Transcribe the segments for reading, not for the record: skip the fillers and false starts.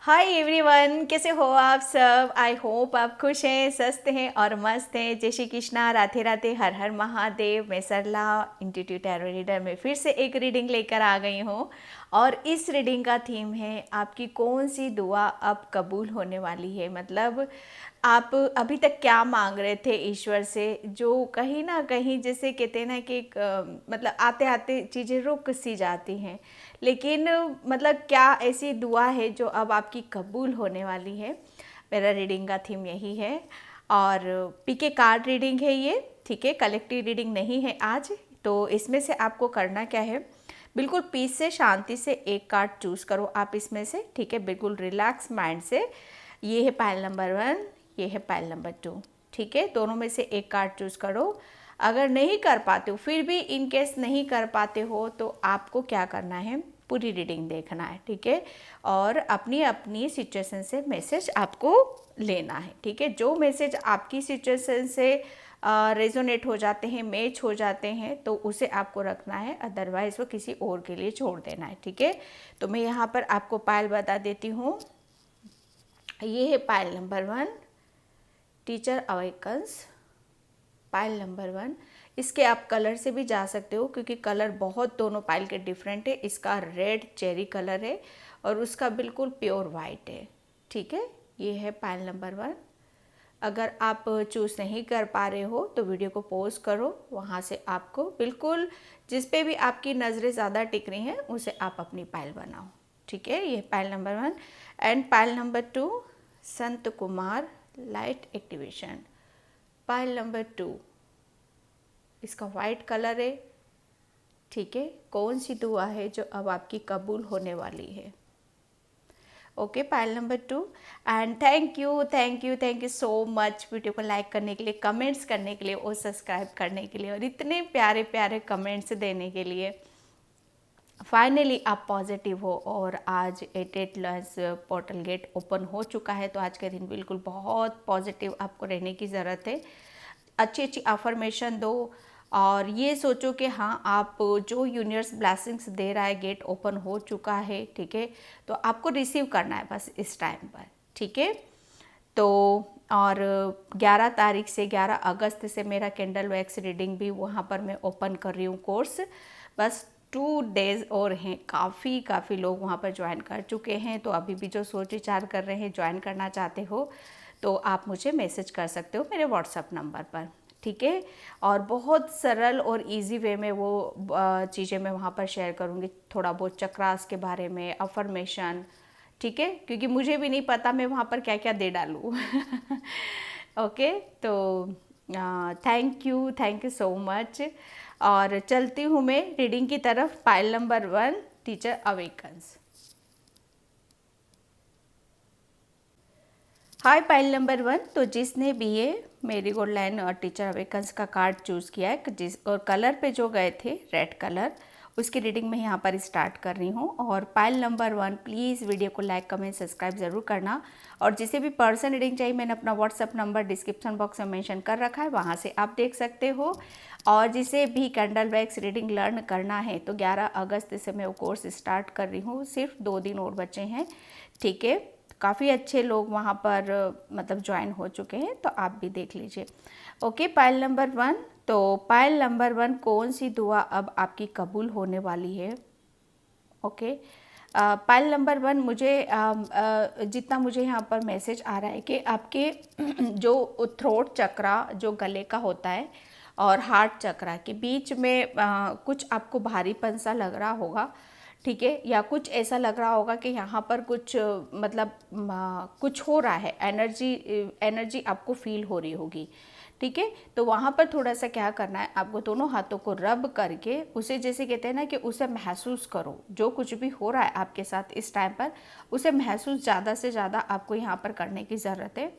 Hi everyone, कैसे हो आप सब। आई होप आप खुश हैं, स्वस्थ हैं और मस्त हैं। जय श्री कृष्णा, राधे राधे, हर हर महादेव। मैं सरला इंट्यूटिव टैरो रीडर में फिर से एक रीडिंग लेकर आ गई हूँ और इस रीडिंग का थीम है आपकी कौन सी दुआ अब कबूल होने वाली है। मतलब आप अभी तक क्या मांग रहे थे ईश्वर से, जो कहीं ना कहीं जैसे कहते हैं ना कि मतलब आते आते चीज़ें रुक सी जाती हैं, लेकिन मतलब क्या ऐसी दुआ है जो अब आपकी कबूल होने वाली है। मेरा रीडिंग का थीम यही है और पीके कार्ड रीडिंग है ये, ठीक है, कलेक्टिव रीडिंग नहीं है आज। तो इसमें से आपको करना क्या है, बिल्कुल पीस से शांति से एक कार्ड चूज़ करो आप इसमें से, ठीक है, बिल्कुल रिलैक्स माइंड से। ये है पाइल नंबर 1, ये है पाइल नंबर 2, ठीक है। दोनों में से एक कार्ड चूज़ करो। अगर नहीं कर पाते हो, फिर भी इन केस नहीं कर पाते हो, तो आपको क्या करना है, पूरी रीडिंग देखना है, ठीक है, और अपनी अपनी सिचुएशन से मैसेज आपको लेना है, ठीक है। जो मैसेज आपकी सिचुएशन से रेजोनेट हो जाते हैं, मैच हो जाते हैं, तो उसे आपको रखना है, अदरवाइज वो किसी और के लिए छोड़ देना है, ठीक है। तो मैं यहाँ पर आपको पायल बता देती हूँ। ये है pile number 1, teacher awakens. Pile number 1, इसके आप कलर से भी जा सकते हो क्योंकि कलर बहुत दोनों पायल के डिफरेंट है। इसका रेड चेरी कलर है और उसका बिल्कुल प्योर वाइट है, ठीक है। ये है पायल नंबर 1। अगर आप चूज़ नहीं कर पा रहे हो तो वीडियो को पॉज करो, वहाँ से आपको बिल्कुल जिस पे भी आपकी नज़रें ज़्यादा टिक रही हैं उसे आप अपनी पायल बनाओ, ठीक है। ये pile number 1 and pile number 2, Sant Kumar light activation. Pile number 2, इसका वाइट कलर है, ठीक है। कौन सी दुआ है जो अब आपकी कबूल होने वाली है। Okay, pile number 2 and thank you so much video को लाइक करने के लिए, कमेंट्स करने के लिए और सब्सक्राइब करने के लिए और इतने प्यारे प्यारे कमेंट्स देने के लिए। फाइनली आप पॉजिटिव हो और आज 88 लॉस पोर्टल गेट ओपन हो चुका है। तो आज के दिन बिल्कुल बहुत पॉजिटिव आपको रहने की ज़रूरत है। अच्छी अच्छी अफर्मेशन दो और ये सोचो कि हाँ, आप जो यूनिवर्स ब्लेसिंग्स दे रहा है, गेट ओपन हो चुका है, ठीक है। तो आपको रिसीव करना है बस इस टाइम पर, ठीक है। तो और 11 तारीख से 11 अगस्त से मेरा कैंडल वैक्स रीडिंग भी वहाँ पर मैं ओपन कर रही हूँ कोर्स। बस 2 डेज़ और हैं। काफ़ी लोग वहाँ पर ज्वाइन कर चुके हैं। तो अभी भी जो सोच विचार कर रहे हैं, ज्वाइन करना चाहते हो, तो आप मुझे मैसेज कर सकते हो मेरे व्हाट्सअप नंबर पर, ठीक है। और बहुत सरल और इजी वे में वो चीज़ें मैं वहाँ पर शेयर करूँगी, थोड़ा बहुत चक्रास के बारे में, अफर्मेशन, ठीक है, क्योंकि मुझे भी नहीं पता मैं वहाँ पर क्या क्या दे डालूँ। ओके, तो थैंक यू सो मच। और चलती हूँ मैं रीडिंग की तरफ। Pile number 1, teacher awakens. Hi pile number 1, तो जिसने भी ये मेरी गोल्ड लाइन और टीचर अवेकन्स का कार्ड चूज़ किया है, जिस और कलर पे जो गए थे रेड कलर, उसकी रीडिंग मैं यहाँ पर स्टार्ट कर रही हूँ। और पाइल नंबर 1, प्लीज़ वीडियो को लाइक कमेंट सब्सक्राइब ज़रूर करना। और जिसे भी पर्सन रीडिंग चाहिए, मैंने अपना व्हाट्सअप नंबर डिस्क्रिप्शन बॉक्स में मेंशन कर रखा है, वहाँ से आप देख सकते हो। और जिसे भी कैंडल वैक्स रीडिंग लर्न करना है तो 11 अगस्त से मैं वो कोर्स स्टार्ट कर रही हूँ। सिर्फ 2 दिन और बचे हैं, ठीक है। काफ़ी अच्छे लोग वहाँ पर मतलब ज्वाइन हो चुके हैं, तो आप भी देख लीजिए। ओके, पाइल नंबर 1, तो पाइल नंबर 1, कौन सी दुआ अब आपकी कबूल होने वाली है। ओके, पाइल नंबर 1, मुझे जितना मुझे यहाँ पर मैसेज आ रहा है कि आपके जो थ्रोट चक्रा जो गले का होता है और हार्ट चक्रा के बीच में कुछ आपको भारीपन सा लग रहा होगा, ठीक है, या कुछ ऐसा लग रहा होगा कि यहाँ पर कुछ मतलब कुछ हो रहा है, एनर्जी आपको फील हो रही होगी, ठीक है। तो वहाँ पर थोड़ा सा क्या करना है, आपको दोनों हाथों को रब करके उसे, जैसे कहते हैं ना कि उसे महसूस करो, जो कुछ भी हो रहा है आपके साथ इस टाइम पर, उसे महसूस ज़्यादा से ज़्यादा आपको यहाँ पर करने की ज़रूरत है,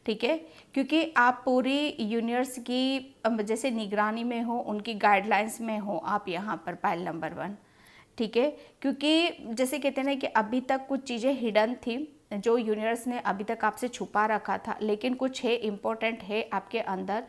ठीक है। क्योंकि आप पूरी यूनिवर्स की जैसे निगरानी में हो, उनकी गाइडलाइंस में हो आप यहाँ पर पाइल नंबर 1, ठीक है। क्योंकि जैसे कहते हैं ना कि अभी तक कुछ चीज़ें हिडन थी जो यूनिवर्स ने अभी तक आपसे छुपा रखा था, लेकिन कुछ है इम्पोर्टेंट है आपके अंदर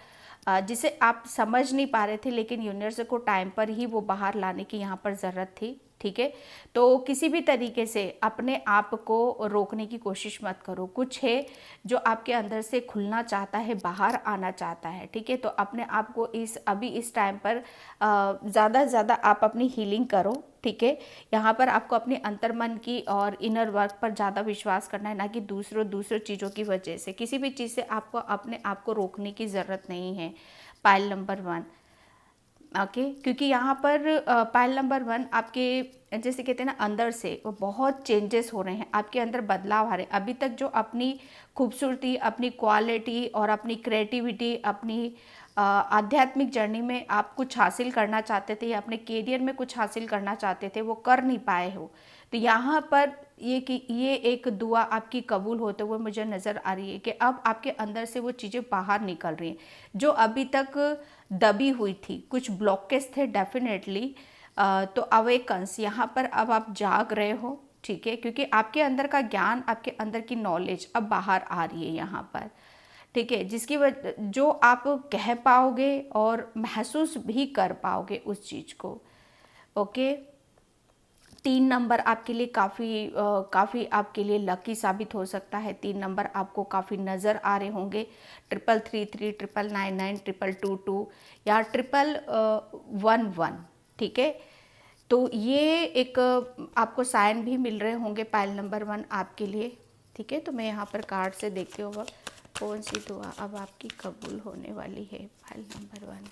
जिसे आप समझ नहीं पा रहे थे, लेकिन यूनिवर्स को टाइम पर ही वो बाहर लाने की यहाँ पर ज़रूरत थी, ठीक है। तो किसी भी तरीके से अपने आप को रोकने की कोशिश मत करो। कुछ है जो आपके अंदर से खुलना चाहता है, बाहर आना चाहता है, ठीक है। तो अपने आप को इस टाइम पर ज़्यादा से ज़्यादा आप अपनी हीलिंग करो, ठीक है। यहाँ पर आपको अपने अंतर्मन की और इनर वर्क पर ज़्यादा विश्वास करना है, ना कि दूसरों चीज़ों की वजह से। किसी भी चीज़ से आपको अपने आप को रोकने की ज़रूरत नहीं है। Pile number 1, okay. क्योंकि यहाँ पर पाइल नंबर 1 आपके जैसे कहते हैं ना, अंदर से वो बहुत चेंजेस हो रहे हैं, आपके अंदर बदलाव आ रहे हैं। अभी तक जो अपनी खूबसूरती, अपनी क्वालिटी और अपनी क्रिएटिविटी, अपनी आध्यात्मिक जर्नी में आप कुछ हासिल करना चाहते थे या अपने करियर में कुछ हासिल करना चाहते थे, वो कर नहीं पाए हो। तो यहाँ पर ये एक दुआ आपकी कबूल होते हुए मुझे नज़र आ रही है कि अब आपके अंदर से वो चीज़ें बाहर निकल रही हैं जो अभी तक दबी हुई थी, कुछ ब्लॉकेज थे डेफिनेटली। तो अवेकन्स यहाँ पर अब आप जाग रहे हो, ठीक है। क्योंकि आपके अंदर का ज्ञान, आपके अंदर की नॉलेज अब बाहर आ रही है यहाँ पर, ठीक है। जिसकी वजह जो आप कह पाओगे और महसूस भी कर पाओगे उस चीज़ को, ओके। 3 नंबर आपके लिए काफ़ी आपके लिए लकी साबित हो सकता है। 3 नंबर आपको काफ़ी नज़र आ रहे होंगे। 333, 999, 222 या 1111, ठीक है। तो ये एक आपको साइन भी मिल रहे होंगे पाइल नंबर 1 आपके लिए, ठीक है। तो मैं यहाँ पर कार्ड से देखती हूँ अब कौन सी दुआ अब आपकी कबूल होने वाली है। Pile number 1,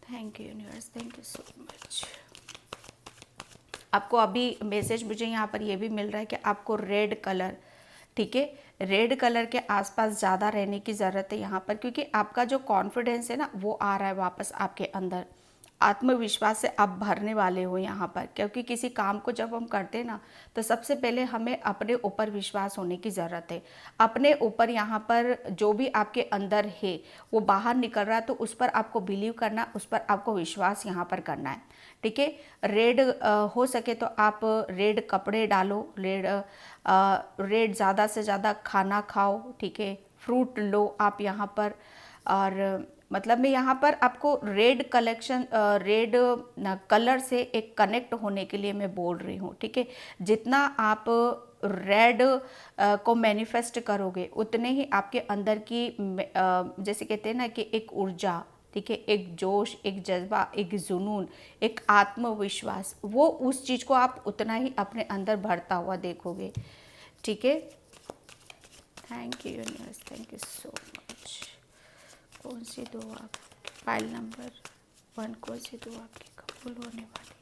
thank you universe, thank you so much. आपको अभी मैसेज मुझे यहाँ पर ये भी मिल रहा है कि आपको रेड कलर, ठीक है, रेड कलर के आसपास ज़्यादा रहने की ज़रूरत है यहाँ पर। क्योंकि आपका जो कॉन्फिडेंस है ना, वो आ रहा है वापस आपके अंदर। आत्मविश्वास से आप भरने वाले हो यहाँ पर। क्योंकि किसी काम को जब हम करते हैं ना, तो सबसे पहले हमें अपने ऊपर विश्वास होने की ज़रूरत है। अपने ऊपर यहाँ पर जो भी आपके अंदर है वो बाहर निकल रहा है, तो उस पर आपको बिलीव करना, उस पर आपको विश्वास यहाँ पर करना है, ठीक है। रेड हो सके तो आप रेड कपड़े डालो, रेड ज़्यादा से ज़्यादा खाना खाओ, ठीक है। फ्रूट लो आप यहाँ पर। और मतलब मैं यहाँ पर आपको रेड कलर से एक कनेक्ट होने के लिए मैं बोल रही हूँ, ठीक है। जितना आप रेड को मैनिफेस्ट करोगे, उतने ही आपके अंदर की जैसे कहते हैं ना कि एक ऊर्जा, ठीक है, एक जोश, एक जज्बा, एक जुनून, एक आत्मविश्वास, वो उस चीज़ को आप उतना ही अपने अंदर भरता हुआ देखोगे, ठीक है। Thank you universe, thank you so much. कौन सी दुआ फाइल नंबर 1, कौन सी दुआ आपकी कबूल होने वाली?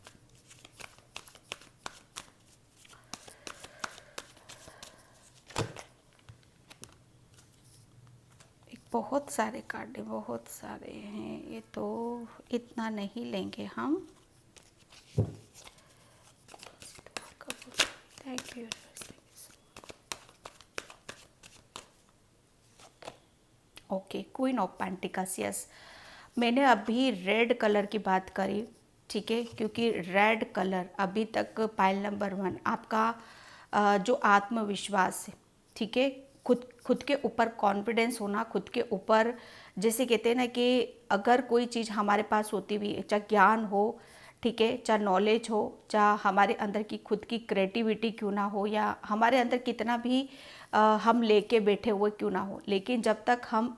बहुत सारे कार्ड, बहुत सारे हैं, ये तो इतना नहीं लेंगे हम। Thank you. Okay, queen of pentacles, yes. मैंने अभी रेड कलर की बात करी, ठीक है। क्योंकि रेड कलर अभी तक पाइल नंबर 1 आपका जो आत्मविश्वास है, ठीक है, खुद के ऊपर कॉन्फिडेंस होना, खुद के ऊपर जैसे कहते हैं ना कि अगर कोई चीज़ हमारे पास होती भी है, चाहे ज्ञान हो, ठीक है, चाहे नॉलेज हो, चाहे हमारे अंदर की खुद की क्रिएटिविटी क्यों ना हो, या हमारे अंदर कितना भी हम लेके बैठे हुए क्यों ना हो, लेकिन जब तक हम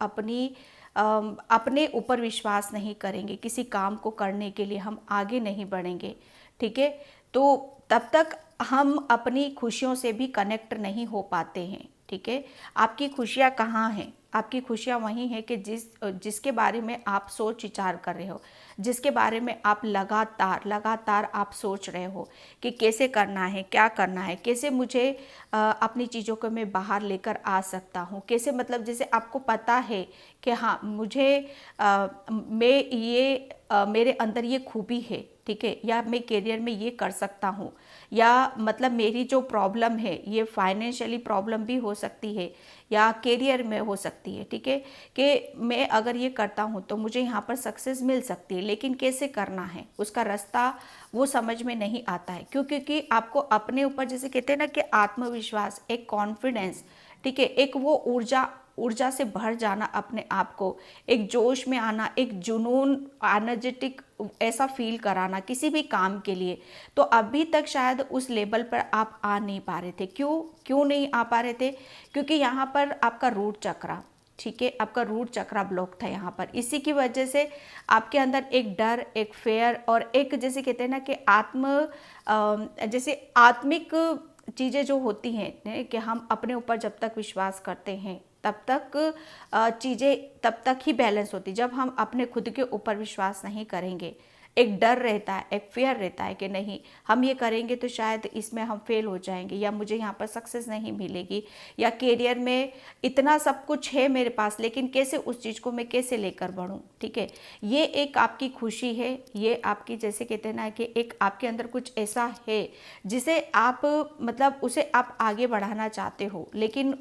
अपने ऊपर विश्वास नहीं करेंगे, किसी काम को करने के लिए हम आगे नहीं बढ़ेंगे, ठीक है, तो तब तक हम अपनी खुशियों से भी कनेक्ट नहीं हो पाते हैं, ठीक है। आपकी खुशियाँ कहाँ हैं? आपकी खुशियाँ वहीं हैं कि जिसके बारे में आप सोच विचार कर रहे हो, जिसके बारे में आप लगातार आप सोच रहे हो कि कैसे करना है, क्या करना है, कैसे मुझे अपनी चीज़ों को मैं बाहर लेकर आ सकता हूँ, कैसे, मतलब जैसे आपको पता है कि हाँ मुझे मेरे अंदर ये खूबी है, ठीक है, या मैं करियर में ये कर सकता हूँ, या मतलब मेरी जो प्रॉब्लम है ये फाइनेंशियली प्रॉब्लम भी हो सकती है या करियर में हो सकती है, ठीक है, कि मैं अगर ये करता हूँ तो मुझे यहाँ पर सक्सेस मिल सकती है, लेकिन कैसे करना है उसका रास्ता वो समझ में नहीं आता है। क्योंकि आपको अपने ऊपर जैसे कहते हैं ना कि आत्मविश्वास, एक कॉन्फिडेंस, ठीक है, एक वो ऊर्जा ऊर्जा से भर जाना अपने आप को, एक जोश में आना, एक जुनून, एनर्जेटिक ऐसा फील कराना किसी भी काम के लिए, तो अभी तक शायद उस लेवल पर आप आ नहीं पा रहे थे। क्यों नहीं आ पा रहे थे? क्योंकि यहाँ पर आपका रूट चक्रा, ठीक है, आपका रूट चक्रा ब्लॉक था यहाँ पर। इसी की वजह से आपके अंदर एक डर, एक फेयर और एक जैसे कहते हैं ना कि जैसे आत्मिक चीज़ें जो होती हैं कि हम अपने ऊपर जब तक विश्वास करते हैं तब तक चीज़ें तब तक ही बैलेंस होती। जब हम अपने खुद के ऊपर विश्वास नहीं करेंगे, एक डर रहता है, एक फेयर रहता है कि नहीं हम ये करेंगे तो शायद इसमें हम फेल हो जाएंगे, या मुझे यहाँ पर सक्सेस नहीं मिलेगी, या करियर में इतना सब कुछ है मेरे पास लेकिन कैसे उस चीज़ को मैं कैसे लेकर बढ़ूँ, ठीक है। ये एक आपकी खुशी है, ये आपकी जैसे कहते हैं ना कि एक आपके अंदर कुछ ऐसा है जिसे आप मतलब उसे आप आगे बढ़ाना चाहते हो, लेकिन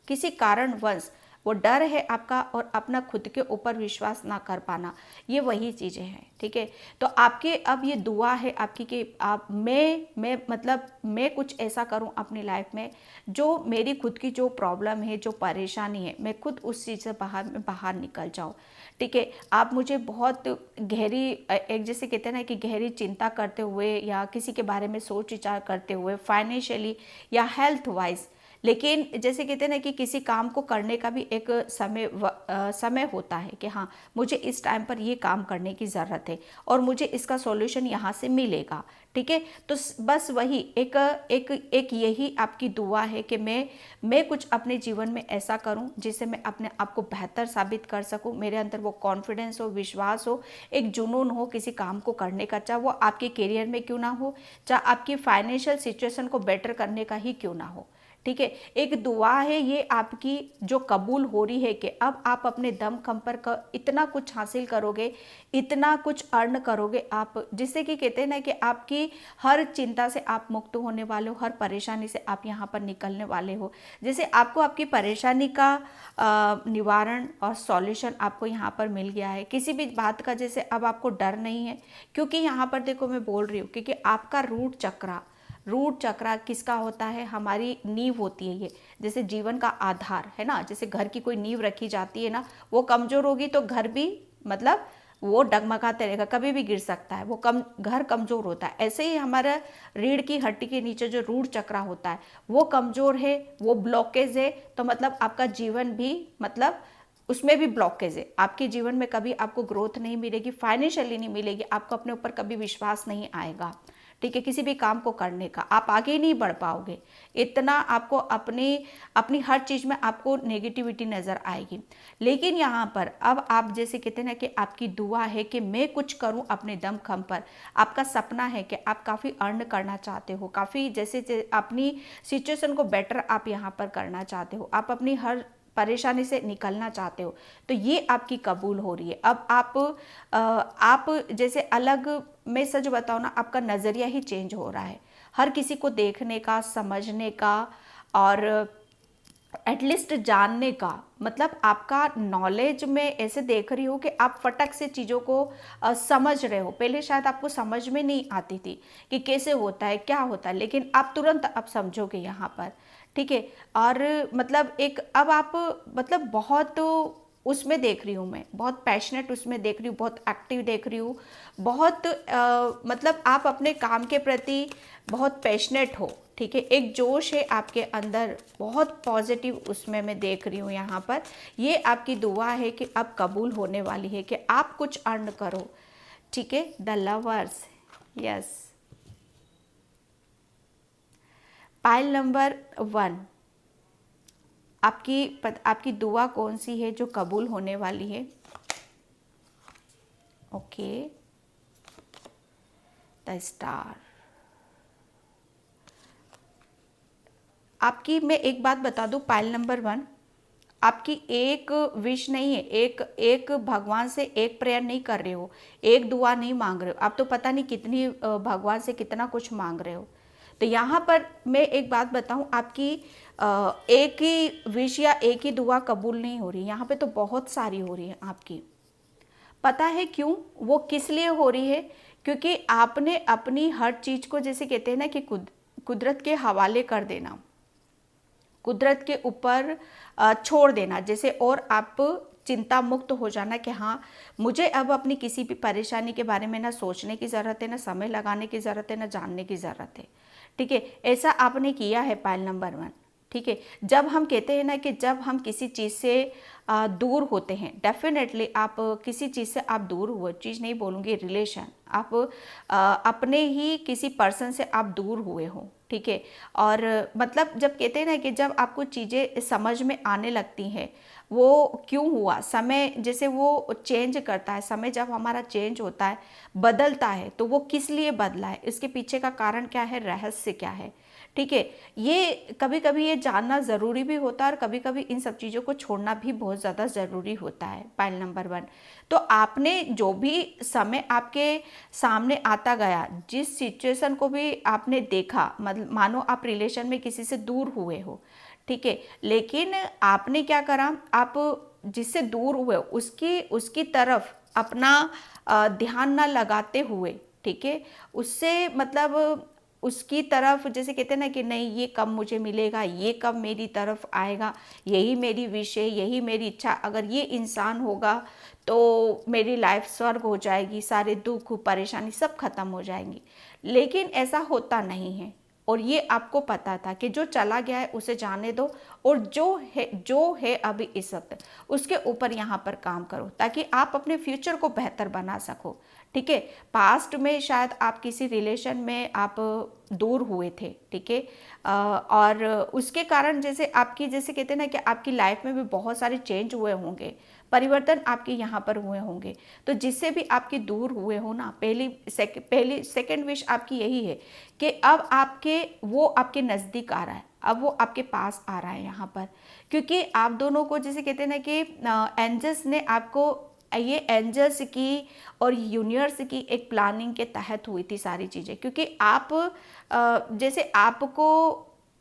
किसी कारणवश वो डर है आपका और अपना खुद के ऊपर विश्वास ना कर पाना, ये वही चीज़ें हैं, ठीक है। तो आपके अब ये दुआ है आपकी कि आप मैं कुछ ऐसा करूं अपनी लाइफ में जो मेरी खुद की जो प्रॉब्लम है, जो परेशानी है, मैं खुद उस चीज़ से बाहर निकल जाऊं, ठीक है। आप मुझे बहुत गहरी एक जैसे कहते हैं ना कि गहरी चिंता करते हुए या किसी के बारे में सोच विचार करते हुए फाइनेंशियली या हेल्थ वाइज, लेकिन जैसे कहते हैं ना कि किसी काम को करने का भी एक समय होता है कि हाँ मुझे इस टाइम पर ये काम करने की ज़रूरत है और मुझे इसका सॉल्यूशन यहाँ से मिलेगा, ठीक है। तो बस वही एक यही आपकी दुआ है कि मैं कुछ अपने जीवन में ऐसा करूं जिससे मैं अपने आप को बेहतर साबित कर सकूं, मेरे अंदर वो कॉन्फिडेंस हो, विश्वास हो, एक जुनून हो किसी काम को करने का, चाहे वो आपके करियर में क्यों ना हो, चाहे आपकी फाइनेंशियल सिचुएशन को बेटर करने का ही क्यों ना हो, ठीक है। एक दुआ है ये आपकी जो कबूल हो रही है कि अब आप अपने दम खम पर इतना कुछ हासिल करोगे, इतना कुछ अर्न करोगे आप, जिससे कि कहते हैं ना कि आपकी हर चिंता से आप मुक्त होने वाले हो, हर परेशानी से आप यहाँ पर निकलने वाले हो। जैसे आपको आपकी परेशानी का निवारण और सॉल्यूशन आपको यहाँ पर मिल गया है, किसी भी बात का जैसे अब आपको डर नहीं है, क्योंकि यहाँ पर देखो मैं बोल रही हूँ क्योंकि आपका रूट चक्रा किसका होता है? हमारी नींव होती है ये, जैसे जीवन का आधार है ना, जैसे घर की कोई नींव रखी जाती है ना, वो कमजोर होगी तो घर भी मतलब वो डगमगाते रहेगा, कभी भी गिर सकता है, वो घर कमजोर होता है। ऐसे ही हमारा रीढ़ की हड्डी के नीचे जो रूट चक्रा होता है वो कमजोर है, वो ब्लॉकेज है, तो मतलब आपका जीवन भी मतलब उसमें भी ब्लॉकेज है। आपके जीवन में कभी आपको ग्रोथ नहीं मिलेगी, फाइनेंशियली नहीं मिलेगी, आपको अपने ऊपर कभी विश्वास नहीं आएगा, ठीक है। किसी भी काम को करने का आप आगे नहीं बढ़ पाओगे, इतना आपको अपनी हर चीज़ में आपको नेगेटिविटी नज़र आएगी। लेकिन यहाँ पर अब आप जैसे कहते हैं ना कि आपकी दुआ है कि मैं कुछ करूँ अपने दम खम पर, आपका सपना है कि आप काफ़ी अर्न करना चाहते हो, काफ़ी जैसे अपनी सिचुएशन को बेटर आप यहाँ पर करना चाहते हो, आप अपनी हर परेशानी से निकलना चाहते हो, तो ये आपकी कबूल हो रही है। अब आप जैसे अलग, मैं सच बताऊँ ना, आपका नज़रिया ही चेंज हो रहा है हर किसी को देखने का, समझने का और एटलीस्ट जानने का, मतलब आपका नॉलेज में ऐसे देख रही हो कि आप फटक से चीज़ों को समझ रहे हो। पहले शायद आपको समझ में नहीं आती थी कि कैसे होता है, क्या होता है, लेकिन आप तुरंत आप समझोगे यहाँ पर, ठीक है। और मतलब एक अब आप मतलब बहुत उसमें देख रही हूँ, मैं बहुत पैशनेट उसमें देख रही हूँ, बहुत एक्टिव देख रही हूँ, बहुत मतलब आप अपने काम के प्रति बहुत पैशनेट हो, ठीक है। एक जोश है आपके अंदर, बहुत पॉजिटिव उसमें मैं देख रही हूँ यहाँ पर। ये आपकी दुआ है कि अब कबूल होने वाली है कि आप कुछ अर्न करो, ठीक है। The lovers, yes. Pile number 1, आपकी दुआ कौन सी है जो कबूल होने वाली है? Okay, the star. आपकी मैं एक बात बता दूं, पाइल नंबर 1, आपकी एक विश नहीं है, एक भगवान से एक प्रेयर नहीं कर रहे हो, एक दुआ नहीं मांग रहे हो, आप तो पता नहीं कितनी भगवान से कितना कुछ मांग रहे हो। तो यहाँ पर मैं एक बात बताऊँ, आपकी एक ही विश या एक ही दुआ कबूल नहीं हो रही, यहाँ पे तो बहुत सारी हो रही है आपकी। पता है क्यों? वो किस लिए हो रही है? क्योंकि आपने अपनी हर चीज़ को जैसे कहते हैं ना कि कुदरत के हवाले कर देना, कुदरत के ऊपर छोड़ देना, जैसे और आप चिंता मुक्त हो जाना कि हाँ मुझे अब अपनी किसी भी परेशानी के बारे में ना सोचने की ज़रूरत है, ना समय लगाने की ज़रूरत है, ना जानने की ज़रूरत है। ठीक है, ऐसा आपने किया है पायल नंबर 1। ठीक है, जब हम कहते हैं ना कि जब हम किसी चीज़ से दूर होते हैं, डेफिनेटली आप किसी चीज़ से आप दूर हुए, चीज़ नहीं बोलूँगी, रिलेशन, आप अपने ही किसी पर्सन से आप दूर हुए हो। ठीक है, और मतलब जब कहते हैं ना कि जब आपको चीज़ें समझ में आने लगती हैं वो क्यों हुआ, समय जैसे वो चेंज करता है, समय जब हमारा चेंज होता है, बदलता है, तो वो किस लिए बदला है, इसके पीछे का कारण क्या है, रहस्य क्या है। ठीक है, ये कभी कभी ये जानना ज़रूरी भी होता है और कभी कभी इन सब चीज़ों को छोड़ना भी बहुत ज़्यादा ज़रूरी होता है। पाइल नंबर 1, तो आपने जो भी समय आपके सामने आता गया, जिस सिचुएशन को भी आपने देखा, मतलब मानो आप रिलेशन में किसी से दूर हुए हो, ठीक है, लेकिन आपने क्या करा, आप जिससे दूर हुए उसकी उसकी तरफ अपना ध्यान ना लगाते हुए, ठीक है, उससे मतलब उसकी तरफ जैसे कहते हैं ना कि नहीं ये कब मुझे मिलेगा, ये कब मेरी तरफ आएगा, यही मेरी विश है, यही मेरी इच्छा, अगर ये इंसान होगा तो मेरी लाइफ स्वर्ग हो जाएगी, सारे दुख परेशानी सब खत्म हो जाएंगी। लेकिन ऐसा होता नहीं है, और ये आपको पता था कि जो चला गया है उसे जाने दो, और जो है अभी इस वक्त उसके ऊपर यहाँ पर काम करो ताकि आप अपने फ्यूचर को बेहतर बना सको। ठीक है, पास्ट में शायद आप किसी रिलेशन में आप दूर हुए थे, ठीक है, और उसके कारण जैसे आपकी जैसे कहते हैं ना कि आपकी लाइफ में भी बहुत सारे चेंज हुए होंगे, परिवर्तन आपके यहाँ पर हुए होंगे, तो जिससे भी आपके दूर हुए हो ना, पहली सेकंड विश आपकी यही है कि अब वो आपके नज़दीक आ रहा है, अब वो आपके पास आ रहा है यहाँ पर, क्योंकि आप दोनों को जैसे कहते हैं ना कि एंजल्स ने आपको, ये एंजल्स की और यूनिवर्स की एक प्लानिंग के तहत हुई थी सारी चीज़ें, क्योंकि आप जैसे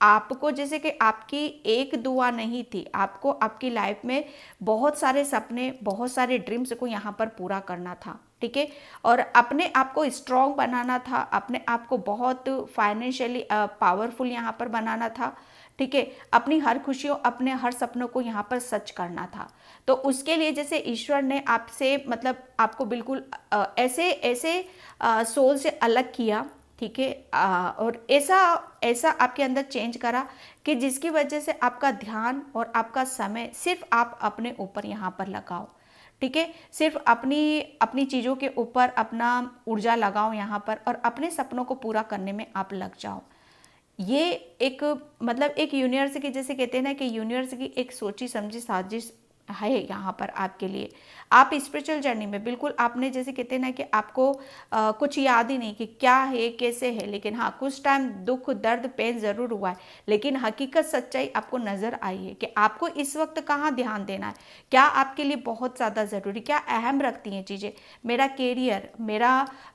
आपको जैसे कि आपकी एक दुआ नहीं थी, आपको आपकी लाइफ में बहुत सारे सपने, बहुत सारे ड्रीम्स को यहाँ पर पूरा करना था। ठीक है, और अपने आप को स्ट्रॉन्ग बनाना था, अपने आप को बहुत फाइनेंशियली पावरफुल यहाँ पर बनाना था। ठीक है, अपनी हर खुशियों, अपने हर सपनों को यहाँ पर सच करना था। तो उसके लिए जैसे ईश्वर ने आपसे मतलब आपको बिल्कुल ऐसे ऐसे सोल से अलग किया। ठीक है, और ऐसा ऐसा आपके अंदर चेंज करा कि जिसकी वजह से आपका ध्यान और आपका समय सिर्फ आप अपने ऊपर यहाँ पर लगाओ। ठीक है, सिर्फ अपनी अपनी चीज़ों के ऊपर अपना ऊर्जा लगाओ यहाँ पर, और अपने सपनों को पूरा करने में आप लग जाओ। ये एक मतलब एक यूनिवर्स की, जैसे कहते हैं ना कि यूनिवर्स की एक सोची समझी साजिश है यहाँ पर आपके लिए। आप स्पिरिचुअल जर्नी में बिल्कुल आपने जैसे कहते हैं ना कि आपको कुछ याद ही नहीं कि क्या है कैसे है, लेकिन हाँ कुछ टाइम दुख दर्द पेन ज़रूर हुआ है, लेकिन हकीकत सच्चाई आपको नज़र आई है कि आपको इस वक्त कहाँ ध्यान देना है, क्या आपके लिए बहुत ज़्यादा ज़रूरी, क्या अहम रखती हैं चीज़ें, मेरा कैरियर,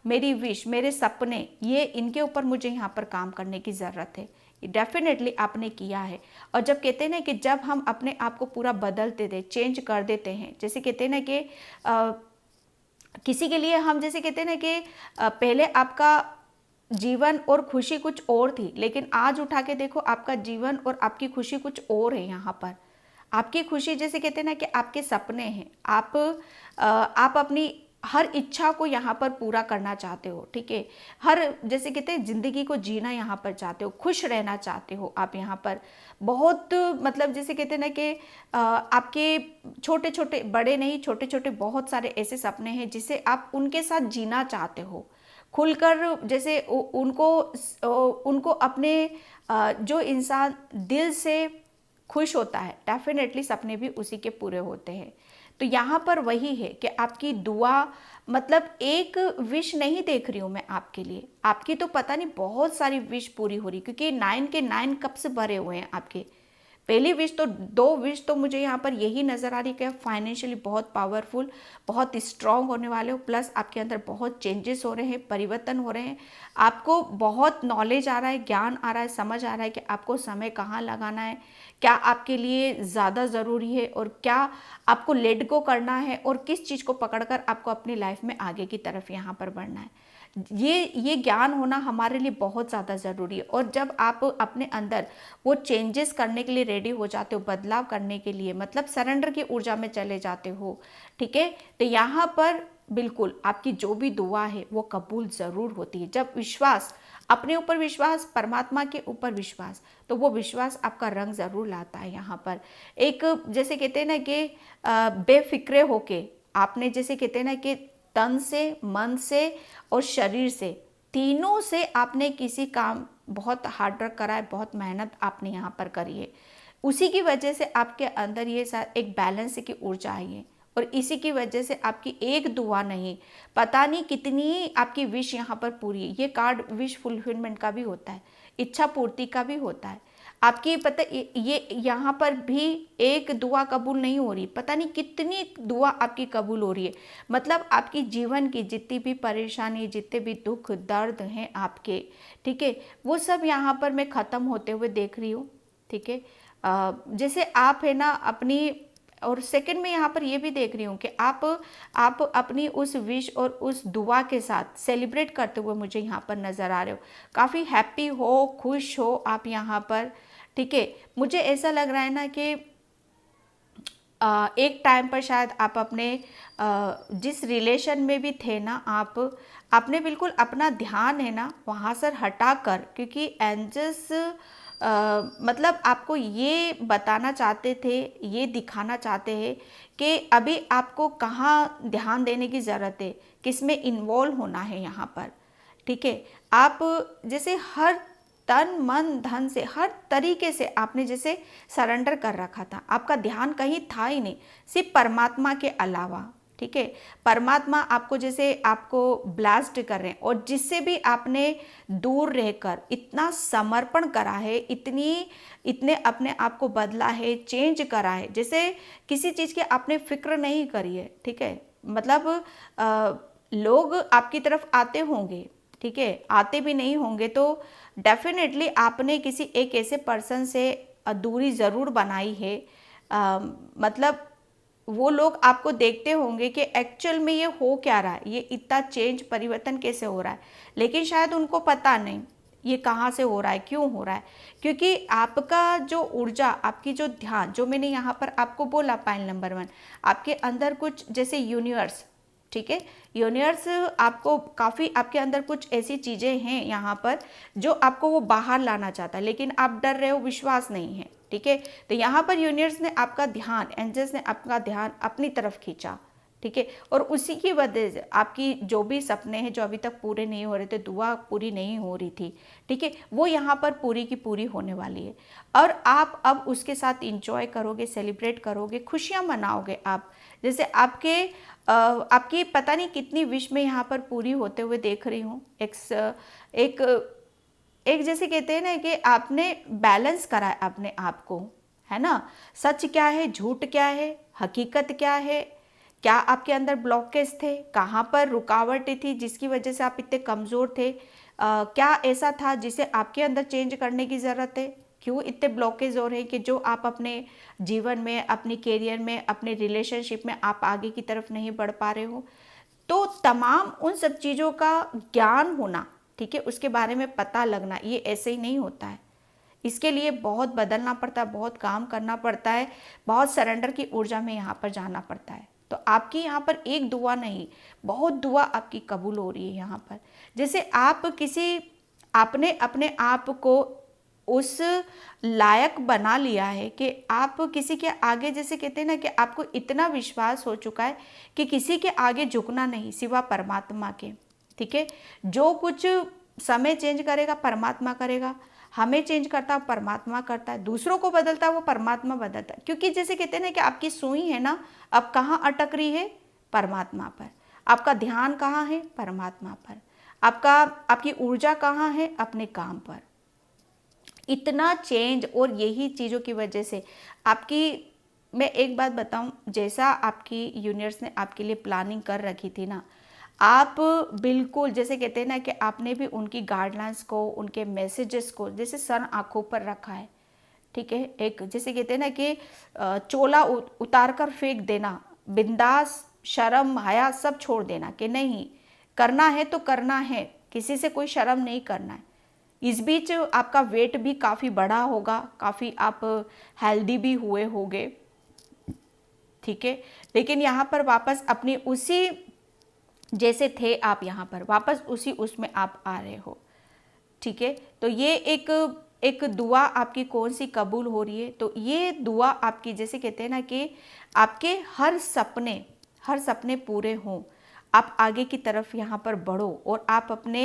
मेरी विश, मेरे सपने, ये इनके ऊपर मुझे यहाँ पर काम करने की ज़रूरत है। डेफिनेटली आपने किया है। और जब कहते हैं ना कि जब हम अपने आप को पूरा बदल देते, चेंज कर देते हैं, जैसे कहते हैं ना कि किसी के लिए हम जैसे कहते हैं ना कि पहले आपका जीवन और खुशी कुछ और थी, लेकिन आज उठा के देखो आपका जीवन और आपकी खुशी कुछ और है यहाँ पर। आपकी खुशी जैसे कहते हैं ना कि आपके सपने हैं, आप अपनी हर इच्छा को यहाँ पर पूरा करना चाहते हो। ठीक है, हर जैसे कहते हैं ज़िंदगी को जीना यहाँ पर चाहते हो, खुश रहना चाहते हो आप यहाँ पर। बहुत मतलब जैसे कहते हैं ना कि आपके छोटे छोटे, बड़े नहीं, छोटे छोटे बहुत सारे ऐसे सपने हैं जिसे आप उनके साथ जीना चाहते हो खुलकर। जैसे उनको अपने जो इंसान दिल से खुश होता है, डेफिनेटली सपने भी उसी के पूरे होते हैं। तो यहाँ पर वही है कि आपकी दुआ, मतलब एक विश नहीं देख रही हूँ मैं आपके लिए, आपकी तो पता नहीं बहुत सारी विश पूरी हो रही, क्योंकि 9 के 9 कब से भरे हुए हैं आपके। पहली विश तो, 2 विश तो मुझे यहाँ पर यही नज़र आ रही है कि फाइनेंशियली बहुत पावरफुल, बहुत स्ट्रांग होने वाले हो, प्लस आपके अंदर बहुत चेंजेस हो रहे हैं, परिवर्तन हो रहे हैं, आपको बहुत नॉलेज आ रहा है, ज्ञान आ रहा है, समझ आ रहा है कि आपको समय कहाँ लगाना है, क्या आपके लिए ज़्यादा ज़रूरी है और क्या आपको लेट गो करना है, और किस चीज़ को पकड़कर आपको अपनी लाइफ में आगे की तरफ यहाँ पर बढ़ना है। ये ज्ञान होना हमारे लिए बहुत ज़्यादा ज़रूरी है। और जब आप अपने अंदर वो चेंजेस करने के लिए रेडी हो जाते हो, बदलाव करने के लिए, मतलब सरेंडर की ऊर्जा में चले जाते हो, ठीक है, तो यहाँ पर बिल्कुल आपकी जो भी दुआ है वो कबूल ज़रूर होती है। जब विश्वास, अपने ऊपर विश्वास, परमात्मा के ऊपर विश्वास, तो वो विश्वास आपका रंग ज़रूर लाता है। यहाँ पर एक, जैसे कहते हैं ना कि बेफिक्रे होके आपने, जैसे कहते हैं ना कि तन से, मन से और शरीर से, तीनों से आपने किसी काम बहुत हार्ड वर्क करा है, बहुत मेहनत आपने यहाँ पर करी है। उसी की वजह से आपके अंदर ये एक बैलेंस की ऊर्जा आई है। और इसी की वजह से आपकी एक दुआ नहीं, पता नहीं कितनी आपकी विश यहाँ पर पूरी है। ये कार्ड विश फुलफिलमेंट का भी होता है, इच्छा पूर्ति का भी होता है। आपकी पता ये यहाँ पर भी एक दुआ कबूल नहीं हो रही, पता नहीं कितनी दुआ आपकी कबूल हो रही है। मतलब आपकी जीवन की जितनी भी परेशानी, जितने भी दुख दर्द हैं आपके, ठीक है, वो सब यहाँ पर मैं ख़त्म होते हुए देख रही हूँ। ठीक है, जैसे आप है ना अपनी, और सेकंड में यहाँ पर ये भी देख रही हूँ कि आप अपनी उस विश और उस दुआ के साथ सेलिब्रेट करते हुए मुझे यहाँ पर नज़र आ रहे हो। काफ़ी हैप्पी हो, खुश हो आप यहाँ पर। ठीक है, मुझे ऐसा लग रहा है ना कि एक टाइम पर शायद आप अपने जिस रिलेशन में भी थे ना, आपने बिल्कुल अपना ध्यान है ना वहाँ से हटा कर, क्योंकि एंजल्स मतलब आपको ये बताना चाहते थे, ये दिखाना चाहते हैं कि अभी आपको कहाँ ध्यान देने की ज़रूरत है, किस में इन्वॉल्व होना है यहाँ पर। ठीक है, आप जैसे हर तन मन धन से, हर तरीके से आपने जैसे सरेंडर कर रखा था, आपका ध्यान कहीं था ही नहीं सिर्फ परमात्मा के अलावा। ठीक है, परमात्मा आपको जैसे आपको ब्लास्ट कर रहे हैं, और जिससे भी आपने दूर रहकर इतना समर्पण करा है, इतने अपने आप को बदला है, चेंज करा है, जैसे किसी चीज़ की आपने फिक्र नहीं करी है। ठीक है, मतलब लोग आपकी तरफ आते होंगे, ठीक है, आते भी नहीं होंगे तो डेफिनेटली आपने किसी एक ऐसे पर्सन से दूरी ज़रूर बनाई है। मतलब वो लोग आपको देखते होंगे कि एक्चुअल में ये हो क्या रहा है, ये इतना चेंज परिवर्तन कैसे हो रहा है, लेकिन शायद उनको पता नहीं ये कहाँ से हो रहा है, क्यों हो रहा है। क्योंकि आपका जो ऊर्जा, आपकी जो ध्यान, जो मैंने यहाँ पर आपको बोला पॉइंट नंबर 1, आपके अंदर कुछ जैसे यूनिवर्स, ठीक है, यूनिवर्स आपको काफ़ी, आपके अंदर कुछ ऐसी चीज़ें हैं यहाँ पर जो आपको वो बाहर लाना चाहता है, लेकिन आप डर रहे हो, विश्वास नहीं है। ठीक है, तो यहाँ पर यूनिवर्स ने आपका ध्यान, एंजल्स ने आपका ध्यान अपनी तरफ खींचा। ठीक है, और उसी की वजह से आपकी जो भी सपने हैं जो अभी तक पूरे नहीं हो रहे थे, दुआ पूरी नहीं हो रही थी, ठीक है, वो यहाँ पर पूरी की पूरी होने वाली है। और आप अब उसके साथ इंजॉय करोगे, सेलिब्रेट करोगे, खुशियाँ मनाओगे आप। जैसे आपकी पता नहीं कितनी विश में यहाँ पर पूरी होते हुए देख रही हूँ। एक एक जैसे कहते हैं ना कि आपने बैलेंस करा है अपने आप को, है ना, सच क्या है, झूठ क्या है, हकीकत क्या है, क्या आपके अंदर ब्लॉकेज थे, कहाँ पर रुकावटें थी जिसकी वजह से आप इतने कमज़ोर थे, क्या ऐसा था जिसे आपके अंदर चेंज करने की ज़रूरत है, क्यों इतने ब्लॉकेज हो रहे हैं कि जो आप अपने जीवन में, अपने करियर में, अपने रिलेशनशिप में आप आगे की तरफ नहीं बढ़ पा रहे हो। तो तमाम उन सब चीज़ों का ज्ञान होना, ठीक है, उसके बारे में पता लगना, ये ऐसे ही नहीं होता है। इसके लिए बहुत बदलना पड़ता है, बहुत काम करना पड़ता है, बहुत सरेंडर की ऊर्जा में यहाँ पर जाना पड़ता है। तो आपकी यहाँ पर एक दुआ नहीं, बहुत दुआ आपकी कबूल हो रही है यहाँ पर। जैसे आपने अपने आप को उस लायक बना लिया है कि आप किसी के आगे, जैसे कहते हैं ना कि आपको इतना विश्वास हो चुका है कि किसी के आगे झुकना नहीं सिवा परमात्मा के। ठीक है, जो कुछ समय चेंज करेगा परमात्मा करेगा, हमें चेंज करता है परमात्मा करता है, दूसरों को बदलता है वो परमात्मा बदलता है। क्योंकि जैसे कहते हैं ना कि आपकी सुई है ना अब कहाँ अटक रही है, परमात्मा पर। आपका ध्यान कहाँ है, परमात्मा पर। आपकी ऊर्जा कहाँ है, अपने काम पर। इतना चेंज, और यही चीज़ों की वजह से मैं एक बात बताऊं, जैसा आपकी यूनिवर्स ने आपके लिए प्लानिंग कर रखी थी ना, आप बिल्कुल जैसे कहते हैं ना कि आपने भी उनकी गाइडलाइंस को, उनके मैसेजेस को जैसे सन आंखों पर रखा है। ठीक है, एक जैसे कहते हैं ना कि चोला उतार कर फेंक देना, बिंदास, शर्म हया सब छोड़ देना कि नहीं, करना है तो करना है, किसी से कोई शर्म नहीं करना है। इस बीच आपका वेट भी काफ़ी बढ़ा होगा, काफ़ी आप हेल्दी भी हुए होगे, ठीक है। लेकिन यहाँ पर वापस अपनी उसी जैसे थे आप, यहाँ पर वापस उसी उसमें आप आ रहे हो, ठीक है। तो ये एक दुआ आपकी कौन सी कबूल हो रही है, तो ये दुआ आपकी, जैसे कहते हैं ना कि आपके हर सपने पूरे हों, आप आगे की तरफ यहाँ पर बढ़ो और आप अपने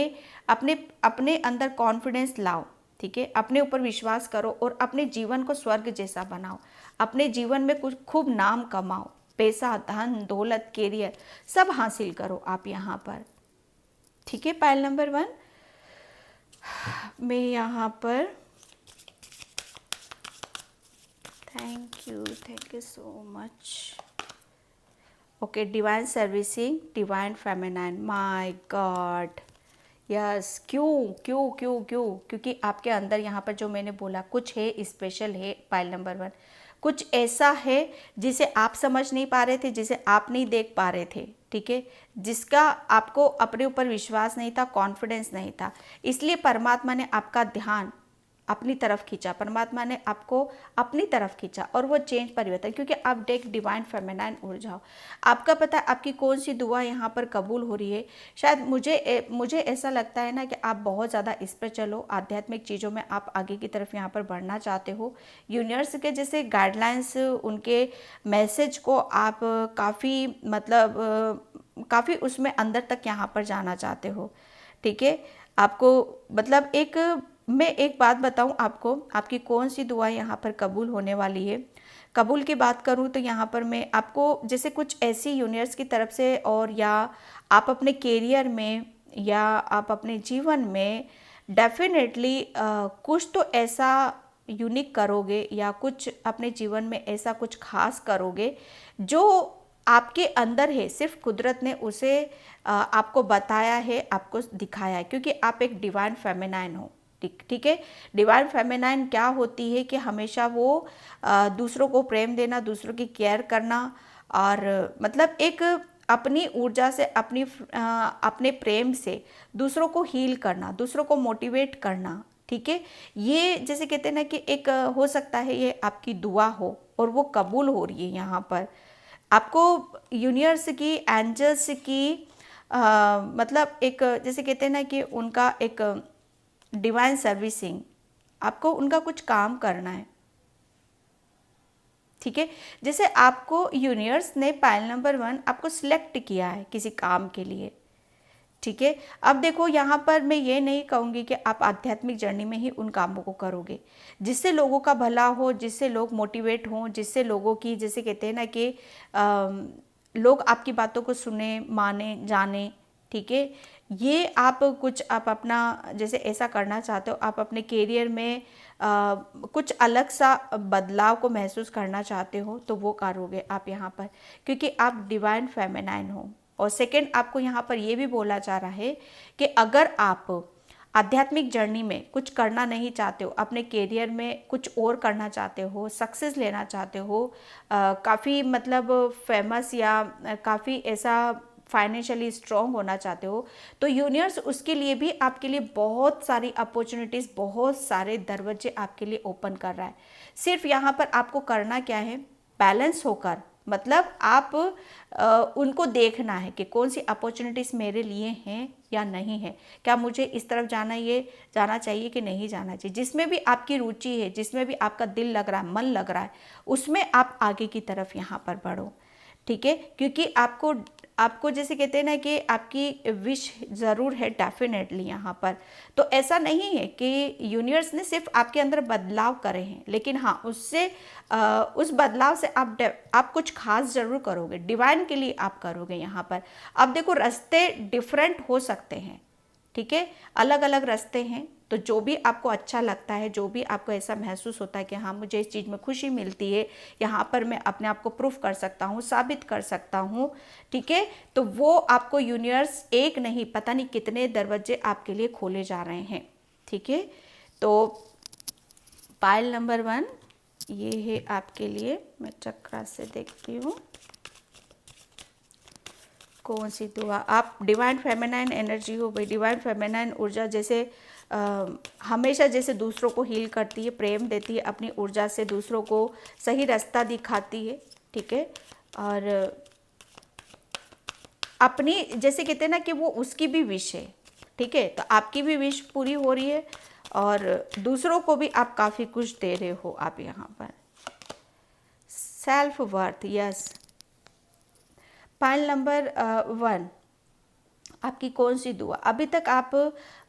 अपने अपने अंदर कॉन्फिडेंस लाओ, ठीक है। अपने ऊपर विश्वास करो और अपने जीवन को स्वर्ग जैसा बनाओ, अपने जीवन में कुछ खूब नाम कमाओ, पैसा, धन, दौलत, कैरियर सब हासिल करो आप यहाँ पर, ठीक है। पायल नंबर 1 मैं यहाँ पर thank you so much. Okay, divine servicing, divine feminine, my God, yes. क्यों क्यों क्यों क्यों? क्योंकि आपके अंदर यहाँ पर जो मैंने बोला कुछ है, स्पेशल है। पाइल नंबर 1 कुछ ऐसा है जिसे आप समझ नहीं पा रहे थे, जिसे आप नहीं देख पा रहे थे, ठीक है, जिसका आपको अपने ऊपर विश्वास नहीं था, कॉन्फिडेंस नहीं था, इसलिए परमात्मा ने आपका ध्यान अपनी तरफ खींचा, परमात्मा ने आपको अपनी तरफ खींचा और वो चेंज, परिवर्तन, क्योंकि आप डेक डिवाइन फेमिनाइन ऊर्जा हो। आपका पता है आपकी कौन सी दुआ यहाँ पर कबूल हो रही है। शायद मुझे ऐसा लगता है ना कि आप बहुत ज़्यादा इस पर चलो, आध्यात्मिक चीज़ों में आप आगे की तरफ यहाँ पर बढ़ना चाहते हो। यूनिवर्स के जैसे गाइडलाइंस, उनके मैसेज को आप काफ़ी काफ़ी उसमें अंदर तक यहाँ पर जाना चाहते हो, ठीक है। आपको मतलब मैं एक बात बताऊं आपको, आपकी कौन सी दुआ यहाँ पर कबूल होने वाली है। कबूल की बात करूं तो यहाँ पर मैं आपको जैसे कुछ ऐसी यूनिवर्स की तरफ से, और या आप अपने कैरियर में या आप अपने जीवन में डेफिनेटली कुछ तो ऐसा यूनिक करोगे या कुछ अपने जीवन में ऐसा कुछ खास करोगे जो आपके अंदर है, सिर्फ कुदरत ने उसे आपको बताया है, आपको दिखाया है, क्योंकि आप एक डिवाइन फेमिनाइन हो, ठीक है। डिवाइन फेमिनाइन क्या होती है कि हमेशा वो दूसरों को प्रेम देना, दूसरों की केयर करना, और मतलब एक अपनी ऊर्जा से, अपने प्रेम से दूसरों को हील करना, दूसरों को मोटिवेट करना, ठीक है। ये जैसे कहते हैं ना कि एक हो सकता है ये आपकी दुआ हो और वो कबूल हो रही है। यहाँ पर आपको यूनिवर्स की, एंजल्स की मतलब एक जैसे कहते हैं ना कि उनका एक डिवाइन सर्विसिंग, आपको उनका कुछ काम करना है, ठीक है। जैसे आपको यूनिवर्स ने पाइल नंबर 1 आपको सिलेक्ट किया है किसी काम के लिए, ठीक है। अब देखो यहाँ पर मैं ये नहीं कहूँगी कि आप आध्यात्मिक जर्नी में ही उन कामों को करोगे जिससे लोगों का भला हो, जिससे लोग मोटिवेट हों, जिससे लोगों की, जैसे कहते हैं ना कि लोग आपकी बातों को सुने, माने, जाने, ठीक है। ये आप अपना जैसे ऐसा करना चाहते हो, आप अपने कैरियर में कुछ अलग सा बदलाव को महसूस करना चाहते हो, तो वो करोगे आप यहाँ पर, क्योंकि आप डिवाइन फेमिनाइन हो। और सेकंड, आपको यहाँ पर ये भी बोला जा रहा है कि अगर आप आध्यात्मिक जर्नी में कुछ करना नहीं चाहते हो, अपने कैरियर में कुछ और करना चाहते हो, सक्सेस लेना चाहते हो, काफ़ी मतलब फेमस या काफ़ी ऐसा फाइनेंशियली स्ट्रॉन्ग होना चाहते हो, तो यूनिवर्स उसके लिए भी आपके लिए बहुत सारी अपॉर्चुनिटीज़, बहुत सारे दरवाजे आपके लिए ओपन कर रहा है। सिर्फ यहाँ पर आपको करना क्या है, बैलेंस होकर, मतलब आप उनको देखना है कि कौन सी अपॉर्चुनिटीज़ मेरे लिए हैं या नहीं है, क्या मुझे इस तरफ जाना चाहिए कि नहीं जाना चाहिए। जिसमें भी आपकी रुचि है, जिसमें भी आपका दिल लग रहा है, मन लग रहा है, उसमें आप आगे की तरफ यहाँ पर बढ़ो, ठीक है। क्योंकि आपको जैसे कहते हैं ना कि आपकी विश ज़रूर है डेफिनेटली यहाँ पर। तो ऐसा नहीं है कि यूनिवर्स ने सिर्फ आपके अंदर बदलाव करे हैं, लेकिन हाँ, उस बदलाव से आप कुछ खास ज़रूर करोगे, डिवाइन के लिए आप करोगे यहाँ पर। अब देखो, रास्ते डिफरेंट हो सकते हैं, ठीक है, अलग अलग रास्ते हैं। तो जो भी आपको अच्छा लगता है, जो भी आपको ऐसा महसूस होता है कि हाँ, मुझे इस चीज़ में खुशी मिलती है, यहाँ पर मैं अपने आप को प्रूफ कर सकता हूँ, साबित कर सकता हूँ, ठीक है, तो वो आपको यूनिवर्स एक नहीं, पता नहीं कितने दरवाजे आपके लिए खोले जा रहे हैं, ठीक है। तो पाइल नंबर 1 ये है आपके लिए। मैं चक्रा से देखती हूँ। कौन सी दुआ? आप डिवाइन फेमिनाइन एनर्जी हो भाई, डिवाइन फेमिनाइन ऊर्जा जैसे हमेशा जैसे दूसरों को हील करती है, प्रेम देती है, अपनी ऊर्जा से दूसरों को सही रास्ता दिखाती है, ठीक है। और अपनी जैसे कहते हैं ना कि वो उसकी भी विश है, ठीक है, तो आपकी भी विश पूरी हो रही है और दूसरों को भी आप काफ़ी कुछ दे रहे हो आप यहाँ पर। Self worth, yes. Pile number 1, आपकी कौन सी दुआ? अभी तक आप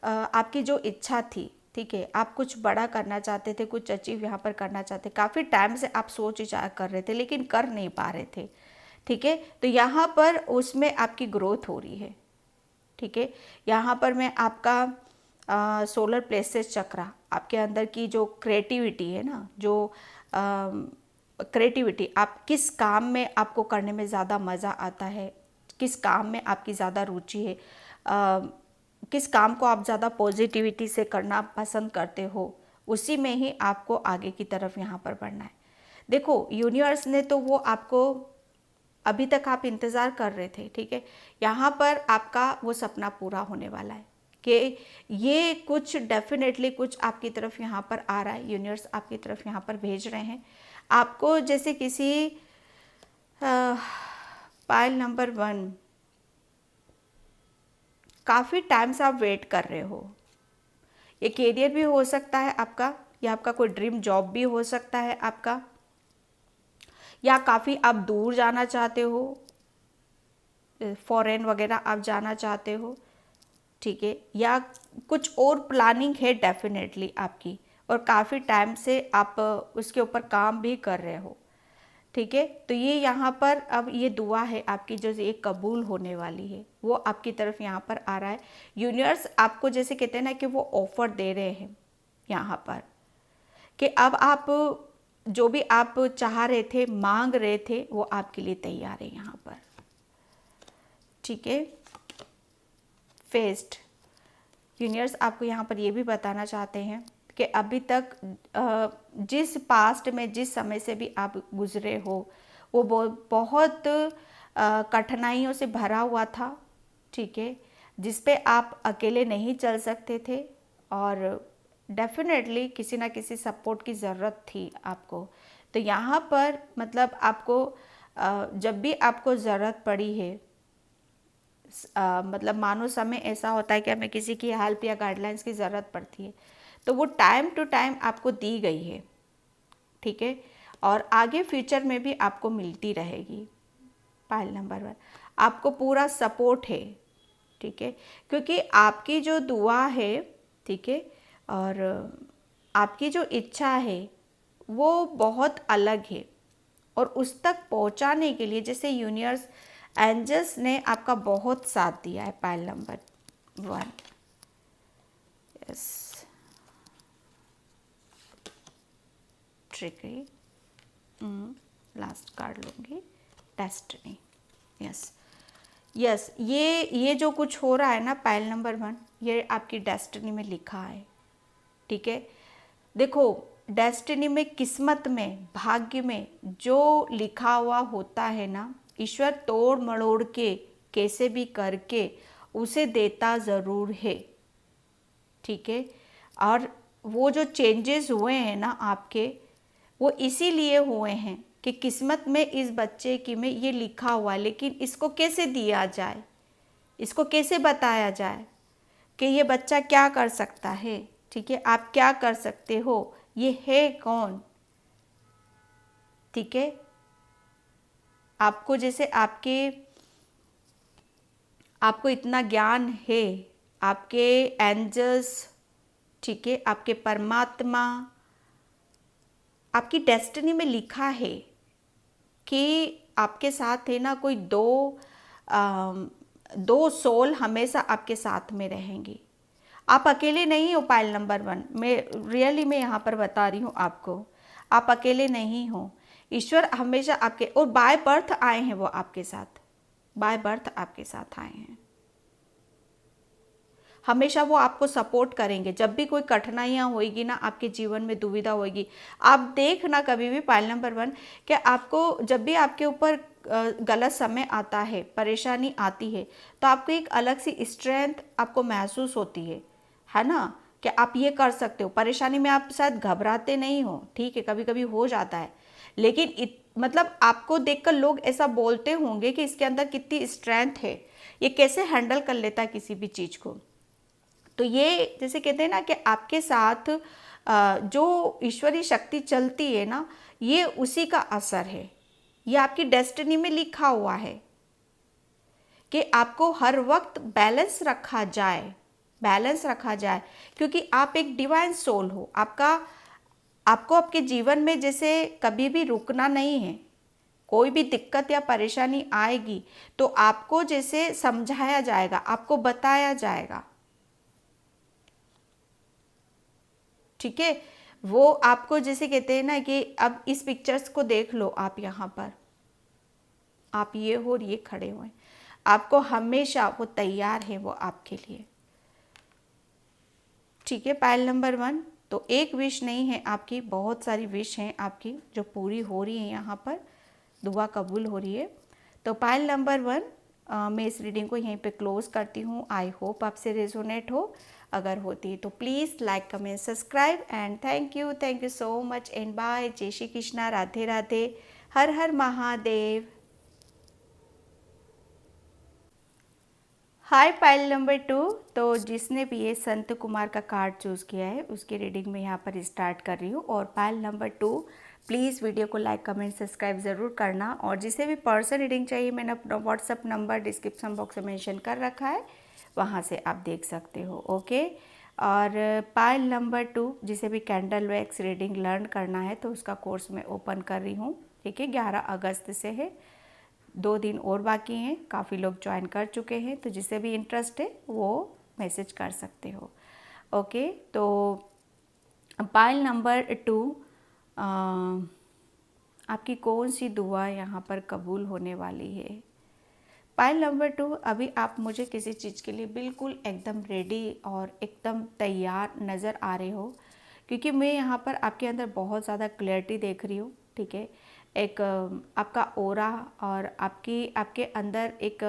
आपकी जो इच्छा थी, ठीक है, आप कुछ बड़ा करना चाहते थे, कुछ अचीव यहाँ पर करना चाहते, काफ़ी टाइम से आप सोच विचार कर रहे थे लेकिन कर नहीं पा रहे थे, ठीक है, तो यहाँ पर उसमें आपकी ग्रोथ हो रही है, ठीक है। यहाँ पर मैं आपका सोलर प्लेसेस चक्रा, आपके अंदर की जो क्रिएटिविटी है ना, जो क्रिएटिविटी, आप किस काम में आपको करने में ज़्यादा मज़ा आता है, किस काम में आपकी ज़्यादा रुचि है, किस काम को आप ज़्यादा पॉजिटिविटी से करना पसंद करते हो, उसी में ही आपको आगे की तरफ यहाँ पर बढ़ना है। देखो यूनिवर्स ने तो वो आपको, अभी तक आप इंतज़ार कर रहे थे, ठीक है, यहाँ पर आपका वो सपना पूरा होने वाला है कि ये कुछ डेफिनेटली कुछ आपकी तरफ यहाँ पर आ रहा है, यूनिवर्स आपकी तरफ यहाँ पर भेज रहे हैं आपको। जैसे किसी पाइल नंबर 1, काफ़ी टाइम से आप वेट कर रहे हो, ये कैरियर भी हो सकता है आपका, या आपका कोई ड्रीम जॉब भी हो सकता है आपका, या काफ़ी आप दूर जाना चाहते हो, फॉरेन वगैरह आप जाना चाहते हो, ठीक है, या कुछ और प्लानिंग है डेफिनेटली आपकी, और काफ़ी टाइम से आप उसके ऊपर काम भी कर रहे हो, ठीक है। तो ये यहाँ पर अब ये दुआ है आपकी जो ये कबूल होने वाली है, वो आपकी तरफ यहाँ पर आ रहा है। यूनिवर्स आपको जैसे कहते हैं ना कि वो ऑफर दे रहे हैं यहाँ पर कि अब आप जो भी आप चाह रहे थे, मांग रहे थे, वो आपके लिए तैयार है यहाँ पर, ठीक है। फेस्ट, यूनिवर्स आपको यहाँ पर ये भी बताना चाहते हैं कि अभी तक जिस पास्ट में जिस समय से भी आप गुजरे हो वो बहुत कठिनाइयों से भरा हुआ था, ठीक है, जिस पे आप अकेले नहीं चल सकते थे और डेफिनेटली किसी ना किसी सपोर्ट की ज़रूरत थी आपको। तो यहाँ पर मतलब आपको जब भी आपको ज़रूरत पड़ी है, मतलब मानो समय ऐसा होता है कि हमें किसी की हेल्प या गाइडलाइंस की ज़रूरत पड़ती है, तो वो टाइम टू टाइम आपको दी गई है, ठीक है, और आगे फ्यूचर में भी आपको मिलती रहेगी। पाइल नंबर 1, आपको पूरा सपोर्ट है, ठीक है, क्योंकि आपकी जो दुआ है, ठीक है, और आपकी जो इच्छा है वो बहुत अलग है, और उस तक पहुंचाने के लिए जैसे यूनिवर्स एंजल्स ने आपका बहुत साथ दिया है। Pile number 1, yes, tricky, last card लूँगी, डेस्टिनी, यस यस, ये जो कुछ हो रहा है ना पाइल नंबर 1, ये आपकी डेस्टिनी में लिखा है, ठीक है। देखो डेस्टिनी में, किस्मत में, भाग्य में जो लिखा हुआ होता है ना, ईश्वर तोड़ मड़ोड़ के कैसे भी करके उसे देता ज़रूर है, ठीक है। और वो जो चेंजेस हुए हैं ना आपके, वो इसीलिए हुए हैं कि किस्मत में इस बच्चे की में ये लिखा हुआ है, लेकिन इसको कैसे दिया जाए, इसको कैसे बताया जाए कि ये बच्चा क्या कर सकता है, ठीक है, आप क्या कर सकते हो, ये है कौन, ठीक है। आपको जैसे आपको इतना ज्ञान है, आपके एंजल्स, ठीक है, आपके परमात्मा, आपकी डेस्टिनी में लिखा है कि आपके साथ है ना कोई दो सोल हमेशा आपके साथ में रहेंगी। आप अकेले नहीं हो। पाइल नंबर 1, मैं यहाँ पर बता रही हूँ आपको, आप अकेले नहीं हो। ईश्वर हमेशा आपके, और बाय बर्थ आए हैं वो आपके साथ, बाय बर्थ आपके साथ आए हैं। हमेशा वो आपको सपोर्ट करेंगे। जब भी कोई कठिनाइयाँ होगी ना, आपके जीवन में दुविधा होगी, आप देखना कभी भी पाइल नंबर 1 कि आपको जब भी आपके ऊपर गलत समय आता है, परेशानी आती है, तो आपको एक अलग सी स्ट्रेंथ आपको महसूस होती है ना, कि आप ये कर सकते हो। परेशानी में आप शायद घबराते नहीं हो, ठीक है, कभी कभी हो जाता है, लेकिन मतलब आपको देखकर लोग ऐसा बोलते होंगे कि इसके अंदर कितनी स्ट्रेंथ है, ये कैसे हैंडल कर लेता है किसी भी चीज़ को। तो ये जैसे कहते हैं ना कि आपके साथ जो ईश्वरीय शक्ति चलती है ना, ये उसी का असर है। ये आपकी डेस्टिनी में लिखा हुआ है कि आपको हर वक्त बैलेंस रखा जाए, बैलेंस रखा जाए, क्योंकि आप एक डिवाइन सोल हो। आपको आपके जीवन में जैसे कभी भी रुकना नहीं है। कोई भी दिक्कत या परेशानी आएगी तो आपको जैसे समझाया जाएगा, आपको बताया जाएगा, ठीक है। वो आपको जैसे कहते हैं ना कि अब इस पिक्चर्स को देख लो, आप यहाँ पर आप ये हो और ये खड़े हुए, आपको हमेशा वो तैयार है, वो आपके लिए, ठीक है। पाइल नंबर 1, तो एक विश नहीं है आपकी, बहुत सारी विश हैं आपकी जो पूरी हो रही हैं, यहाँ पर दुआ कबूल हो रही है। तो पाइल नंबर 1, मैं इस रीडिंग को यहीं पे क्लोज करती हूँ। आई होप आपसे रेजोनेट हो, अगर होती है तो please like comment subscribe and thank you so much and bye. जय श्री कृष्णा, राधे राधे, हर हर महादेव। हाय पाइल नंबर 2, तो जिसने भी ये संत कुमार का कार्ड चूज़ किया है उसकी रीडिंग में यहाँ पर स्टार्ट कर रही हूँ। और पाइल नंबर 2, प्लीज़ वीडियो को लाइक कमेंट सब्सक्राइब ज़रूर करना। और जिसे भी पर्सनल रीडिंग चाहिए, मैंने अपना व्हाट्सअप नंबर डिस्क्रिप्शन बॉक्स में मेंशन कर रखा है, वहाँ से आप देख सकते हो, ओके। और पाइल नंबर 2, जिसे भी कैंडल वैक्स रीडिंग लर्न करना है तो उसका कोर्स मैं ओपन कर रही हूँ, ठीक है। 11 अगस्त से है, 2 दिन और बाकी हैं, काफ़ी लोग ज्वाइन कर चुके हैं, तो जिसे भी इंटरेस्ट है वो मैसेज कर सकते हो, ओके। तो पाइल नंबर 2, आपकी कौन सी दुआ यहाँ पर कबूल होने वाली है? पाइल नंबर 2, अभी आप मुझे किसी चीज़ के लिए बिल्कुल एकदम रेडी और एकदम तैयार नज़र आ रहे हो, क्योंकि मैं यहाँ पर आपके अंदर बहुत ज़्यादा क्लैरिटी देख रही हूँ, ठीक है। एक आपका ओरा और आपके अंदर एक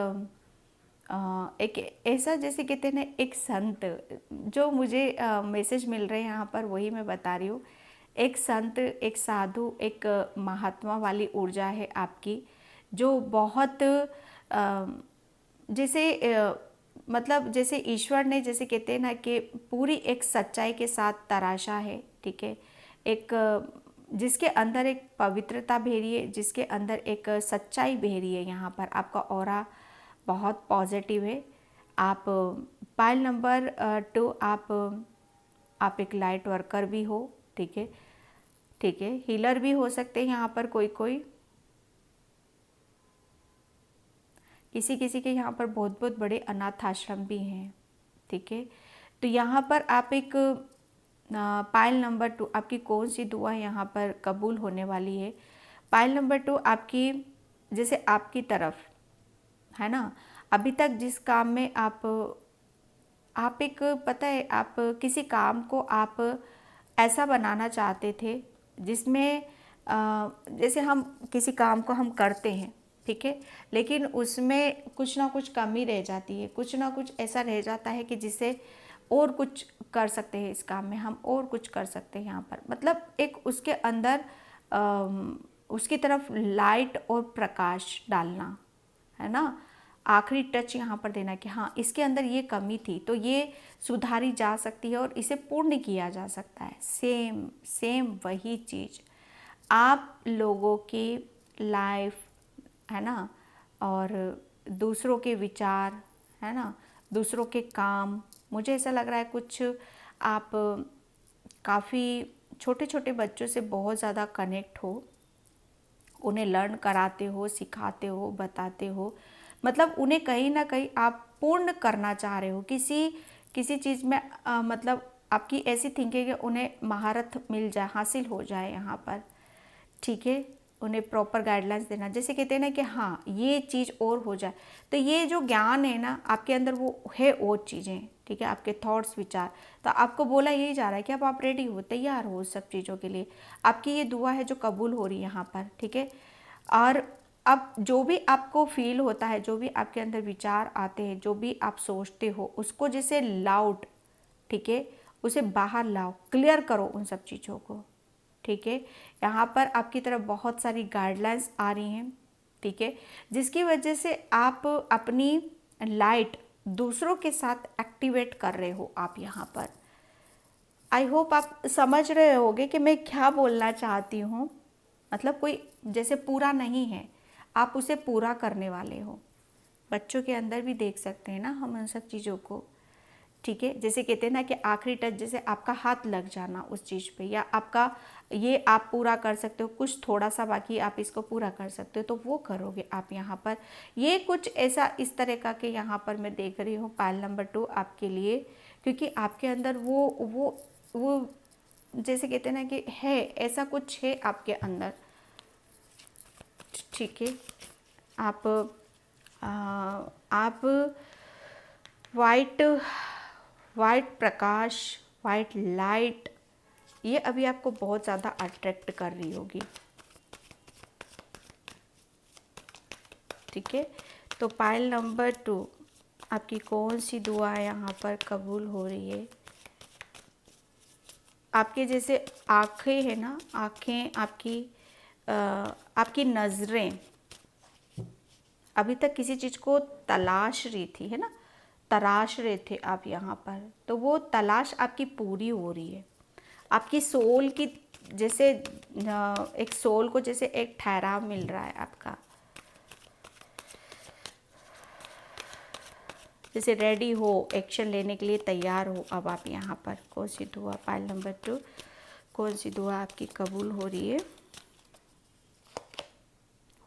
ऐसा जैसे कहते हैं ना, एक संत, जो मुझे मैसेज मिल रहे हैं यहाँ पर वही मैं बता रही हूँ। एक संत, एक साधु, एक महात्मा वाली ऊर्जा है आपकी, जो बहुत जैसे मतलब जैसे ईश्वर ने जैसे कहते हैं ना कि पूरी एक सच्चाई के साथ तराशा है, ठीक है। एक जिसके अंदर एक पवित्रता भरी है, जिसके अंदर एक सच्चाई भरी है। यहाँ पर आपका ऑरा बहुत पॉजिटिव है। आप पाइल नंबर 2, आप एक लाइट वर्कर भी हो, ठीक है, ठीक है। हीलर भी हो सकते हैं यहाँ पर कोई किसी किसी के यहाँ पर बहुत बहुत बड़े अनाथ आश्रम भी हैं, ठीक है। तो यहाँ पर आप एक पाइल नंबर 2, आपकी कौन सी दुआ यहाँ पर कबूल होने वाली है? पाइल नंबर 2, आपकी जैसे आपकी तरफ है ना, अभी तक जिस काम में आप एक पता है, आप किसी काम को आप ऐसा बनाना चाहते थे जिसमें जैसे हम किसी काम को हम करते हैं, ठीक है, लेकिन उसमें कुछ ना कुछ कमी रह जाती है, कुछ ना कुछ ऐसा रह जाता है कि जिसे और कुछ कर सकते हैं, इस काम में हम और कुछ कर सकते हैं। यहाँ पर मतलब एक उसके अंदर उसकी तरफ लाइट और प्रकाश डालना, है ना, आखिरी टच यहाँ पर देना कि हाँ, इसके अंदर ये कमी थी तो ये सुधारी जा सकती है और इसे पूर्ण किया जा सकता है। सेम सेम वही चीज़ आप लोगों की लाइफ, है ना, और दूसरों के विचार, है ना, दूसरों के काम, मुझे ऐसा लग रहा है कुछ आप काफ़ी छोटे छोटे बच्चों से बहुत ज़्यादा कनेक्ट हो, उन्हें लर्न कराते हो, सिखाते हो, बताते हो, मतलब उन्हें कहीं ना कहीं आप पूर्ण करना चाह रहे हो किसी चीज़ में, मतलब आपकी ऐसी थिंकिंग है कि उन्हें महारत मिल जाए, हासिल हो जाए यहाँ पर, ठीक है। उन्हें प्रॉपर गाइडलाइंस देना, जैसे कहते हैं ना कि हाँ ये चीज़ और हो जाए, तो ये जो ज्ञान है ना आपके अंदर वो है और चीज़ें, ठीक है, आपके थॉट्स विचार, तो आपको बोला यही जा रहा है कि अब आप रेडी हो, तैयार हो उस सब चीज़ों के लिए। आपकी ये दुआ है जो कबूल हो रही है यहाँ पर, ठीक है। और अब जो भी आपको फील होता है, जो भी आपके अंदर विचार आते हैं, जो भी आप सोचते हो, उसको जैसे लाउड, ठीक है, उसे बाहर लाओ, क्लियर करो उन सब चीज़ों को, ठीक है। यहाँ पर आपकी तरफ बहुत सारी गाइडलाइंस आ रही हैं, ठीक है, जिसकी वजह से आप अपनी लाइट दूसरों के साथ एक्टिवेट कर रहे हो आप यहाँ पर। आई होप आप समझ रहे होगे कि मैं क्या बोलना चाहती हूँ। मतलब कोई जैसे पूरा नहीं है, आप उसे पूरा करने वाले हो। बच्चों के अंदर भी देख सकते हैं ना हम उन सब चीज़ों को, ठीक है। जैसे कहते हैं ना कि आखिरी टच, जैसे आपका हाथ लग जाना उस चीज़ पे, या आपका ये आप पूरा कर सकते हो, कुछ थोड़ा सा बाकी आप इसको पूरा कर सकते हो, तो वो करोगे आप यहाँ पर। ये कुछ ऐसा इस तरह का कि यहाँ पर मैं देख रही हूँ पायल नंबर 2 आपके लिए, क्योंकि आपके अंदर वो जैसे कहते हैं ना कि है, ऐसा कुछ है आपके अंदर, ठीक है। आप वाइट वाइट प्रकाश, वाइट लाइट, ये अभी आपको बहुत ज़्यादा अट्रैक्ट कर रही होगी, ठीक है। तो पायल नंबर 2 आपकी कौन सी दुआ यहाँ पर कबूल हो रही है? आपके जैसे आँखें है ना, आँखें आपकी नज़रें अभी तक किसी चीज़ को तलाश रही थी, है ना, तराश रहे थे आप यहाँ पर, तो वो तलाश आपकी पूरी हो रही है। आपकी सोल की जैसे एक सोल को जैसे एक ठहराव मिल रहा है आपका, जैसे रेडी हो, एक्शन लेने के लिए तैयार हो अब आप यहाँ पर। कौन सी दुआ पायल नंबर 2, कौन सी दुआ आपकी कबूल हो रही है?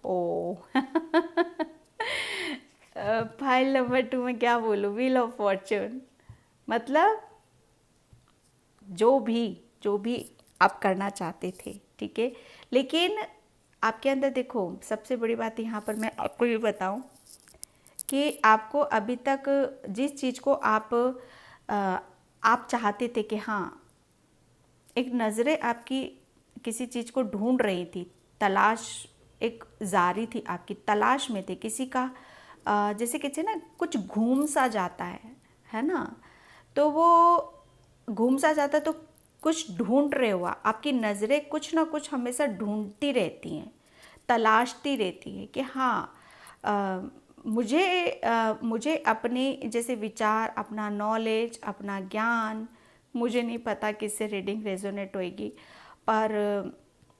ओ फाइल नंबर 2 में क्या बोलूँ, व्हील ऑफ फॉर्च्यून। मतलब जो भी आप करना चाहते थे, ठीक है, लेकिन आपके अंदर देखो सबसे बड़ी बात यहाँ पर मैं आपको ये बताऊँ कि आपको अभी तक जिस चीज़ को आप चाहते थे कि हाँ, एक नज़रें आपकी किसी चीज़ को ढूंढ रही थी, तलाश एक जारी थी, आपकी तलाश में थे किसी का, जैसे कहते हैं ना कुछ घूम सा जाता है ना, तो वो घूम सा जाता तो कुछ ढूंढ रहे हो, आपकी नज़रें कुछ ना कुछ हमेशा ढूंढती रहती हैं, तलाशती रहती है कि हाँ मुझे अपने जैसे विचार, अपना नॉलेज, अपना ज्ञान, मुझे नहीं पता किससे रीडिंग रेजोनेट होएगी, पर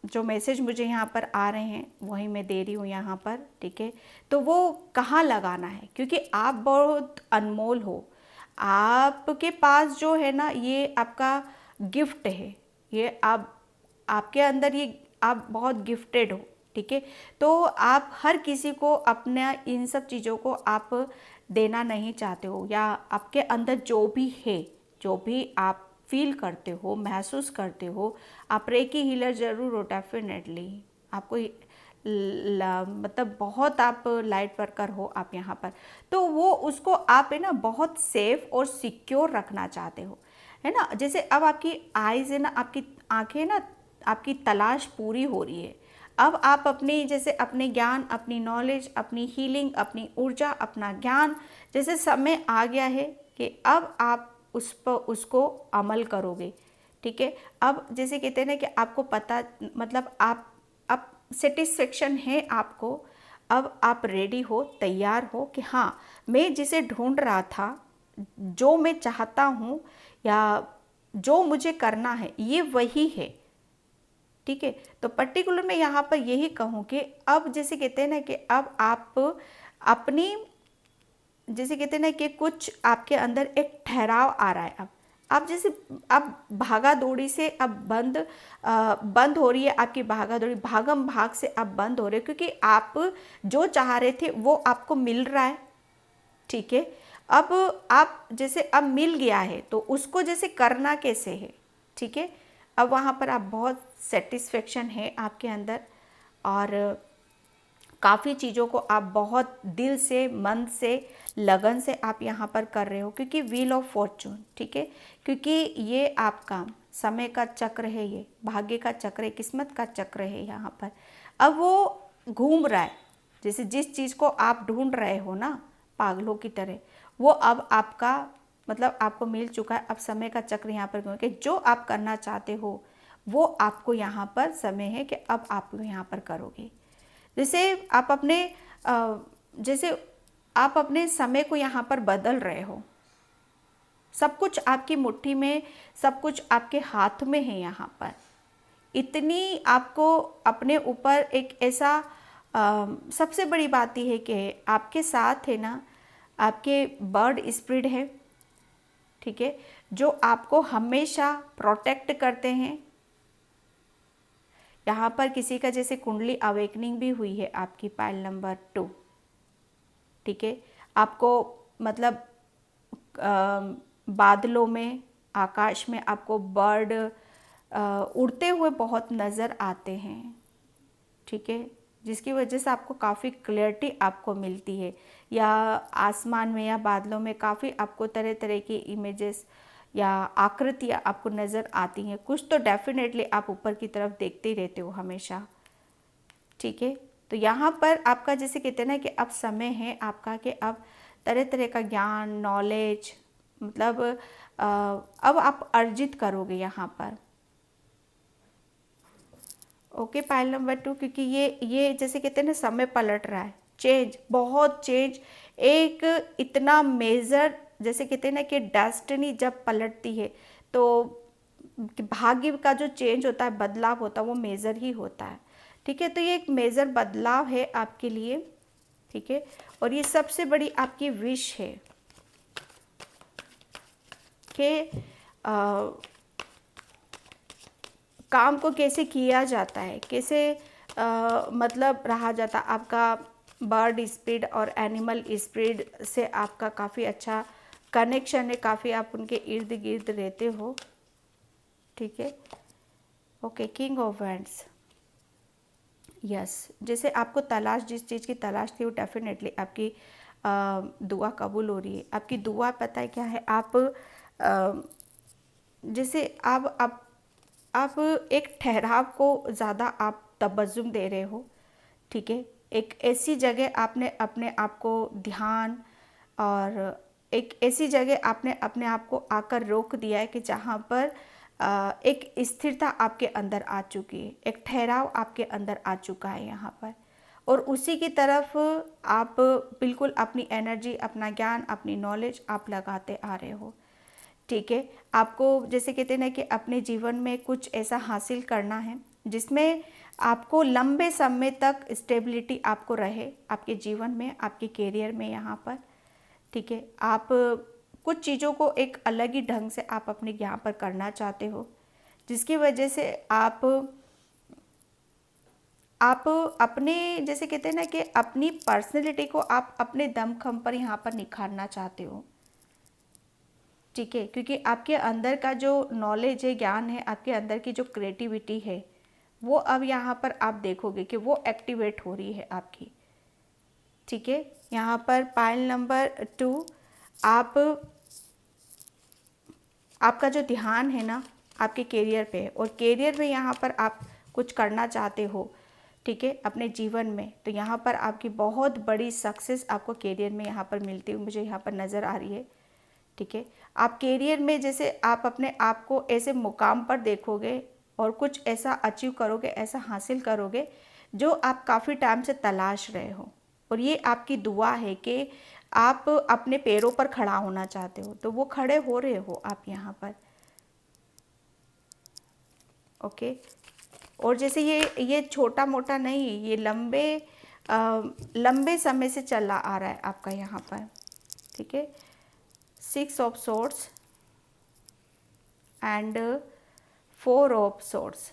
जो मैसेज मुझे यहाँ पर आ रहे हैं वही मैं दे रही हूँ यहाँ पर, ठीक है। तो वो कहाँ लगाना है, क्योंकि आप बहुत अनमोल हो, आपके पास जो है ना ये आपका गिफ्ट है, ये आपके अंदर ये आप बहुत गिफ्टेड हो, ठीक है। तो आप हर किसी को अपना इन सब चीज़ों को आप देना नहीं चाहते हो, या आपके अंदर जो भी है, जो भी आप फील करते हो, महसूस करते हो, आप रेकी हीलर ज़रूर हो डेफिनेटली, आपको मतलब बहुत आप लाइट वर्कर हो आप यहाँ पर, तो वो उसको आप है ना बहुत सेफ और सिक्योर रखना चाहते हो, है ना। जैसे अब आपकी आईज है ना, आपकी आंखें ना, आपकी तलाश पूरी हो रही है। अब आप अपनी जैसे अपने ज्ञान, अपनी नॉलेज, अपनी हीलिंग, अपनी ऊर्जा, अपना ज्ञान, जैसे समय आ गया है कि अब आप उसको अमल करोगे, ठीक है। अब जैसे कहते हैं ना कि आपको पता, मतलब आप अब सेटिस्फेक्शन है आपको, अब आप रेडी हो, तैयार हो कि हाँ मैं जिसे ढूंढ रहा था, जो मैं चाहता हूँ, या जो मुझे करना है ये वही है, ठीक है। तो पर्टिकुलर मैं यहाँ पर यही कहूँ कि अब जैसे कहते हैं ना कि अब आप अपनी जैसे कहते हैं ना कि कुछ आपके अंदर एक ठहराव आ रहा है, अब जैसे अब भागा दौड़ी से अब बंद हो रही है आपकी भागा दौड़ी, भागम भाग से अब बंद हो रहे हो, क्योंकि आप जो चाह रहे थे वो आपको मिल रहा है, ठीक है। अब आप जैसे अब मिल गया है तो उसको जैसे करना कैसे है, ठीक है। अब वहाँ पर आप बहुत सेटिस्फेक्शन है आपके अंदर, और काफ़ी चीज़ों को आप बहुत दिल से, मन से, लगन से आप यहाँ पर कर रहे हो, क्योंकि व्हील ऑफ फॉर्चून, ठीक है, क्योंकि ये आपका समय का चक्र है, ये भाग्य का चक्र है, किस्मत का चक्र है यहाँ पर। अब वो घूम रहा है, जैसे जिस चीज़ को आप ढूंढ रहे हो ना पागलों की तरह, वो अब आपका मतलब आपको मिल चुका है। अब समय का चक्र यहाँ पर घूम के जो आप करना चाहते हो वो आपको यहाँ पर समय है कि अब आप यहाँ पर करोगे। जैसे आप अपने जैसे आप अपने समय को यहाँ पर बदल रहे हो, सब कुछ आपकी मुट्ठी में, सब कुछ आपके हाथ में है यहाँ पर। इतनी आपको अपने ऊपर एक ऐसा सबसे बड़ी बात यह है कि आपके साथ है ना आपके बर्ड स्पिरिट है, ठीक है, जो आपको हमेशा प्रोटेक्ट करते हैं। यहाँ पर किसी का जैसे कुंडली अवेकनिंग भी हुई है आपकी पाइल नंबर 2, ठीक है, आपको मतलब बादलों में, आकाश में आपको बर्ड उड़ते हुए बहुत नज़र आते हैं, ठीक है, जिसकी वजह से आपको काफ़ी क्लैरिटी आपको मिलती है, या आसमान में या बादलों में काफ़ी आपको तरह तरह की इमेजेस या आकृतियाँ आपको नज़र आती हैं। कुछ तो डेफिनेटली आप ऊपर की तरफ देखते ही रहते हो हमेशा, ठीक है। तो यहाँ पर आपका जैसे कहते हैं ना कि अब समय है आपका कि अब तरह तरह का ज्ञान, नॉलेज, मतलब अब आप अर्जित करोगे यहाँ पर। ओके, पाइल नंबर 2, क्योंकि ये जैसे कहते हैं ना समय पलट रहा है, चेंज, बहुत चेंज, एक इतना मेजर, जैसे कहते हैं ना कि डेस्टिनी जब पलटती है तो भाग्य का जो चेंज होता है, बदलाव होता है, वो मेजर ही होता है, ठीक है। तो ये एक मेजर बदलाव है आपके लिए, ठीक है, और ये सबसे बड़ी आपकी विश है कि काम को कैसे किया जाता है, कैसे मतलब रहा जाता। आपका बर्ड स्पिरिट और एनिमल स्पिरिट से आपका काफ़ी अच्छा कनेक्शन है, काफ़ी आप उनके इर्द गिर्द रहते हो, ठीक है। Okay, king of wands, yes, जैसे आपको तलाश, जिस चीज़ की तलाश थी वो डेफिनेटली आपकी दुआ कबूल हो रही है। आपकी दुआ पता है क्या है, आप जैसे आप एक ठहराव को ज़्यादा आप तवज्जुम दे रहे हो, ठीक है, एक ऐसी जगह आपने अपने आप को ध्यान, और एक ऐसी जगह आपने अपने आप को आकर रोक दिया है कि जहाँ पर एक स्थिरता आपके अंदर आ चुकी है, एक ठहराव आपके अंदर आ चुका है यहाँ पर, और उसी की तरफ आप बिल्कुल अपनी एनर्जी, अपना ज्ञान, अपनी नॉलेज आप लगाते आ रहे हो, ठीक है। आपको जैसे कहते हैं ना कि अपने जीवन में कुछ ऐसा हासिल करना है जिसमें आपको लंबे समय तक स्टेबिलिटी आपको रहे आपके जीवन में, आपके करियर में यहाँ पर, ठीक है। आप कुछ चीज़ों को एक अलग ही ढंग से आप अपने यहाँ पर करना चाहते हो, जिसकी वजह से आप अपने जैसे कहते हैं ना कि अपनी पर्सनैलिटी को आप अपने दमखम पर यहाँ पर निखारना चाहते हो, ठीक है, क्योंकि आपके अंदर का जो नॉलेज है, ज्ञान है, आपके अंदर की जो क्रिएटिविटी है, वो अब यहाँ पर आप देखोगे कि वो एक्टिवेट हो रही है आपकी, ठीक है। यहाँ पर पाइल नंबर 2, आपका जो ध्यान है ना आपके करियर पे है, और करियर में यहाँ पर आप कुछ करना चाहते हो, ठीक है, अपने जीवन में, तो यहाँ पर आपकी बहुत बड़ी सक्सेस आपको करियर में यहाँ पर मिलती हुई मुझे यहाँ पर नज़र आ रही है, ठीक है। आप करियर में जैसे आप अपने आप को ऐसे मुकाम पर देखोगे और कुछ ऐसा अचीव करोगे, ऐसा हासिल करोगे जो आप काफ़ी टाइम से तलाश रहे हो, और ये आपकी दुआ है कि आप अपने पैरों पर खड़ा होना चाहते हो, तो वो खड़े हो रहे हो आप यहाँ पर, ओके। और जैसे ये छोटा मोटा नहीं, ये लंबे समय से चला आ रहा है आपका यहाँ पर, ठीक है। 6 of swords and 4 of swords,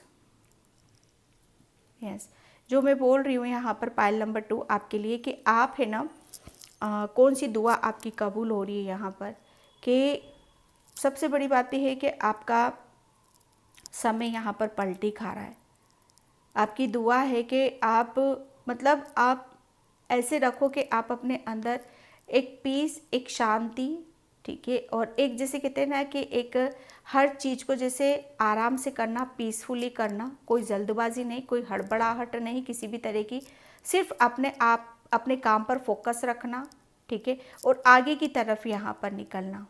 yes. जो मैं बोल रही हूँ यहाँ पर पाइल नंबर 2 आपके लिए कि आप है ना कौन सी दुआ आपकी कबूल हो रही है यहाँ पर, कि सबसे बड़ी बात यह है कि आपका समय यहाँ पर पलटी खा रहा है, आपकी दुआ है कि आप मतलब आप ऐसे रखो कि आप अपने अंदर एक पीस, एक शांति, ठीक है, और एक जैसे कहते हैं ना कि एक हर चीज़ को जैसे आराम से करना, पीसफुली करना, कोई जल्दबाजी नहीं, कोई हड़बड़ाहट नहीं किसी भी तरह की, सिर्फ अपने आप अपने काम पर फोकस रखना, ठीक है, और आगे की तरफ यहाँ पर निकलना।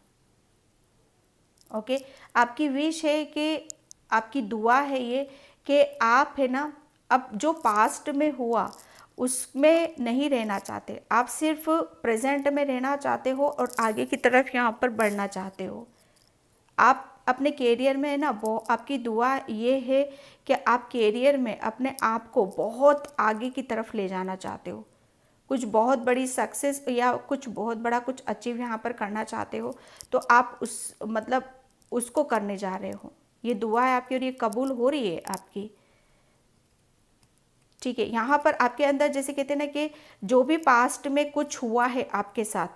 ओके, आपकी विश है कि आपकी दुआ है ये कि आप है ना अब जो पास्ट में हुआ उसमें नहीं रहना चाहते, आप सिर्फ प्रेजेंट में रहना चाहते हो और आगे की तरफ यहाँ पर बढ़ना चाहते हो। आप अपने कैरियर में है ना, वो आपकी दुआ ये है कि आप कैरियर में अपने आप को बहुत आगे की तरफ ले जाना चाहते हो, कुछ बहुत बड़ी सक्सेस या कुछ बहुत बड़ा कुछ अचीव यहाँ पर करना चाहते हो, तो आप उस मतलब उसको करने जा रहे हो। ये दुआ है आपकी और ये कबूल हो रही है आपकी, ठीक है। यहाँ पर आपके अंदर जैसे कहते हैं ना कि जो भी पास्ट में कुछ हुआ है आपके साथ,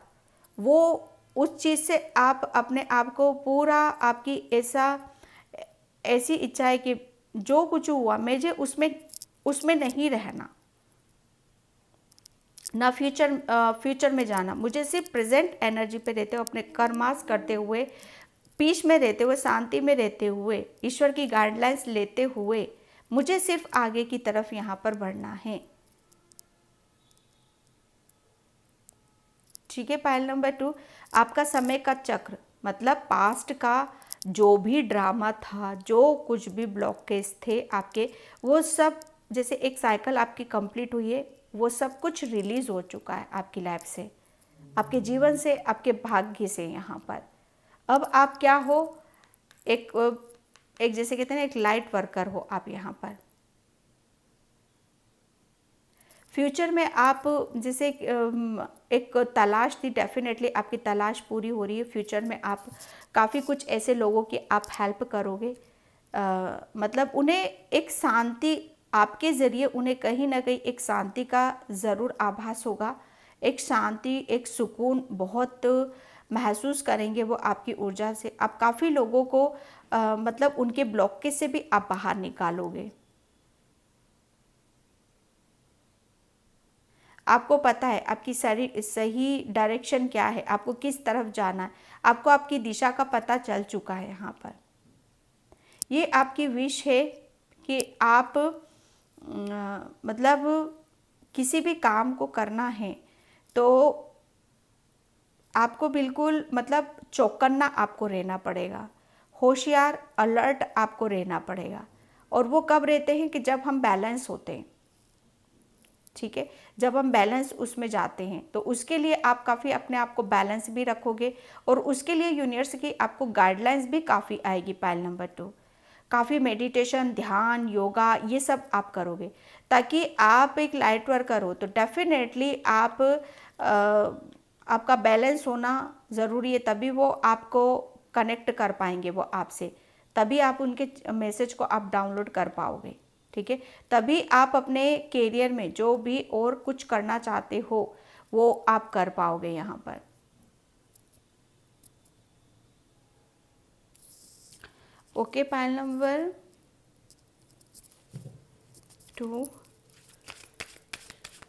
वो उस चीज़ से आप अपने आप को पूरा, आपकी ऐसी इच्छा है कि जो कुछ हुआ मुझे उसमें उसमें नहीं रहना, ना फ्यूचर में जाना, मुझे सिर्फ प्रेजेंट एनर्जी पे रहते हुए, अपने कर्मास करते हुए, पीस में रहते हुए, शांति में रहते हुए, ईश्वर की गाइडलाइंस लेते हुए मुझे सिर्फ आगे की तरफ यहाँ पर बढ़ना है, ठीक है। पायल नंबर 2, आपका समय का चक्र मतलब पास्ट का जो भी ड्रामा था, जो कुछ भी ब्लॉकेज थे आपके, वो सब जैसे एक साइकिल आपकी कंप्लीट हुई है, वो सब कुछ रिलीज हो चुका है आपकी लाइफ से, आपके जीवन से, आपके भाग्य से। यहाँ पर अब आप क्या हो, एक एक जैसे कहते हैं ना, एक लाइट वर्कर हो आप यहाँ पर। फ्यूचर में आप जैसे एक तलाश थी, डेफिनेटली आपकी तलाश पूरी हो रही है। फ्यूचर में आप काफ़ी कुछ ऐसे लोगों की आप हेल्प करोगे, मतलब उन्हें एक शांति, आपके ज़रिए उन्हें कहीं ना कहीं एक शांति का ज़रूर आभास होगा, एक शांति, एक सुकून बहुत महसूस करेंगे वो आपकी ऊर्जा से। आप काफ़ी लोगों को मतलब उनके ब्लॉकेज से भी आप बाहर निकालोगे। आपको पता है आपकी सही डायरेक्शन क्या है, आपको किस तरफ जाना है, आपको आपकी दिशा का पता चल चुका है। यहाँ पर ये आपकी विश है कि आप मतलब किसी भी काम को करना है तो आपको बिल्कुल मतलब चौकन्ना आपको रहना पड़ेगा, होशियार, अलर्ट आपको रहना पड़ेगा। और वो कब रहते हैं कि जब हम बैलेंस होते हैं, ठीक है, जब हम बैलेंस उसमें जाते हैं, तो उसके लिए आप काफ़ी अपने आप को बैलेंस भी रखोगे और उसके लिए यूनिवर्स की आपको गाइडलाइंस भी काफ़ी आएगी। पायल नंबर 2, काफ़ी मेडिटेशन, ध्यान, योगा, ये सब आप करोगे ताकि आप एक लाइट वर्कर हो, तो डेफिनेटली आप आपका बैलेंस होना ज़रूरी है, तभी वो आपको कनेक्ट कर पाएंगे, वो आपसे, तभी आप उनके मैसेज को आप डाउनलोड कर पाओगे, ठीक है। तभी आप अपने कैरियर में जो भी और कुछ करना चाहते हो वो आप कर पाओगे यहाँ पर। Okay, pile number 2,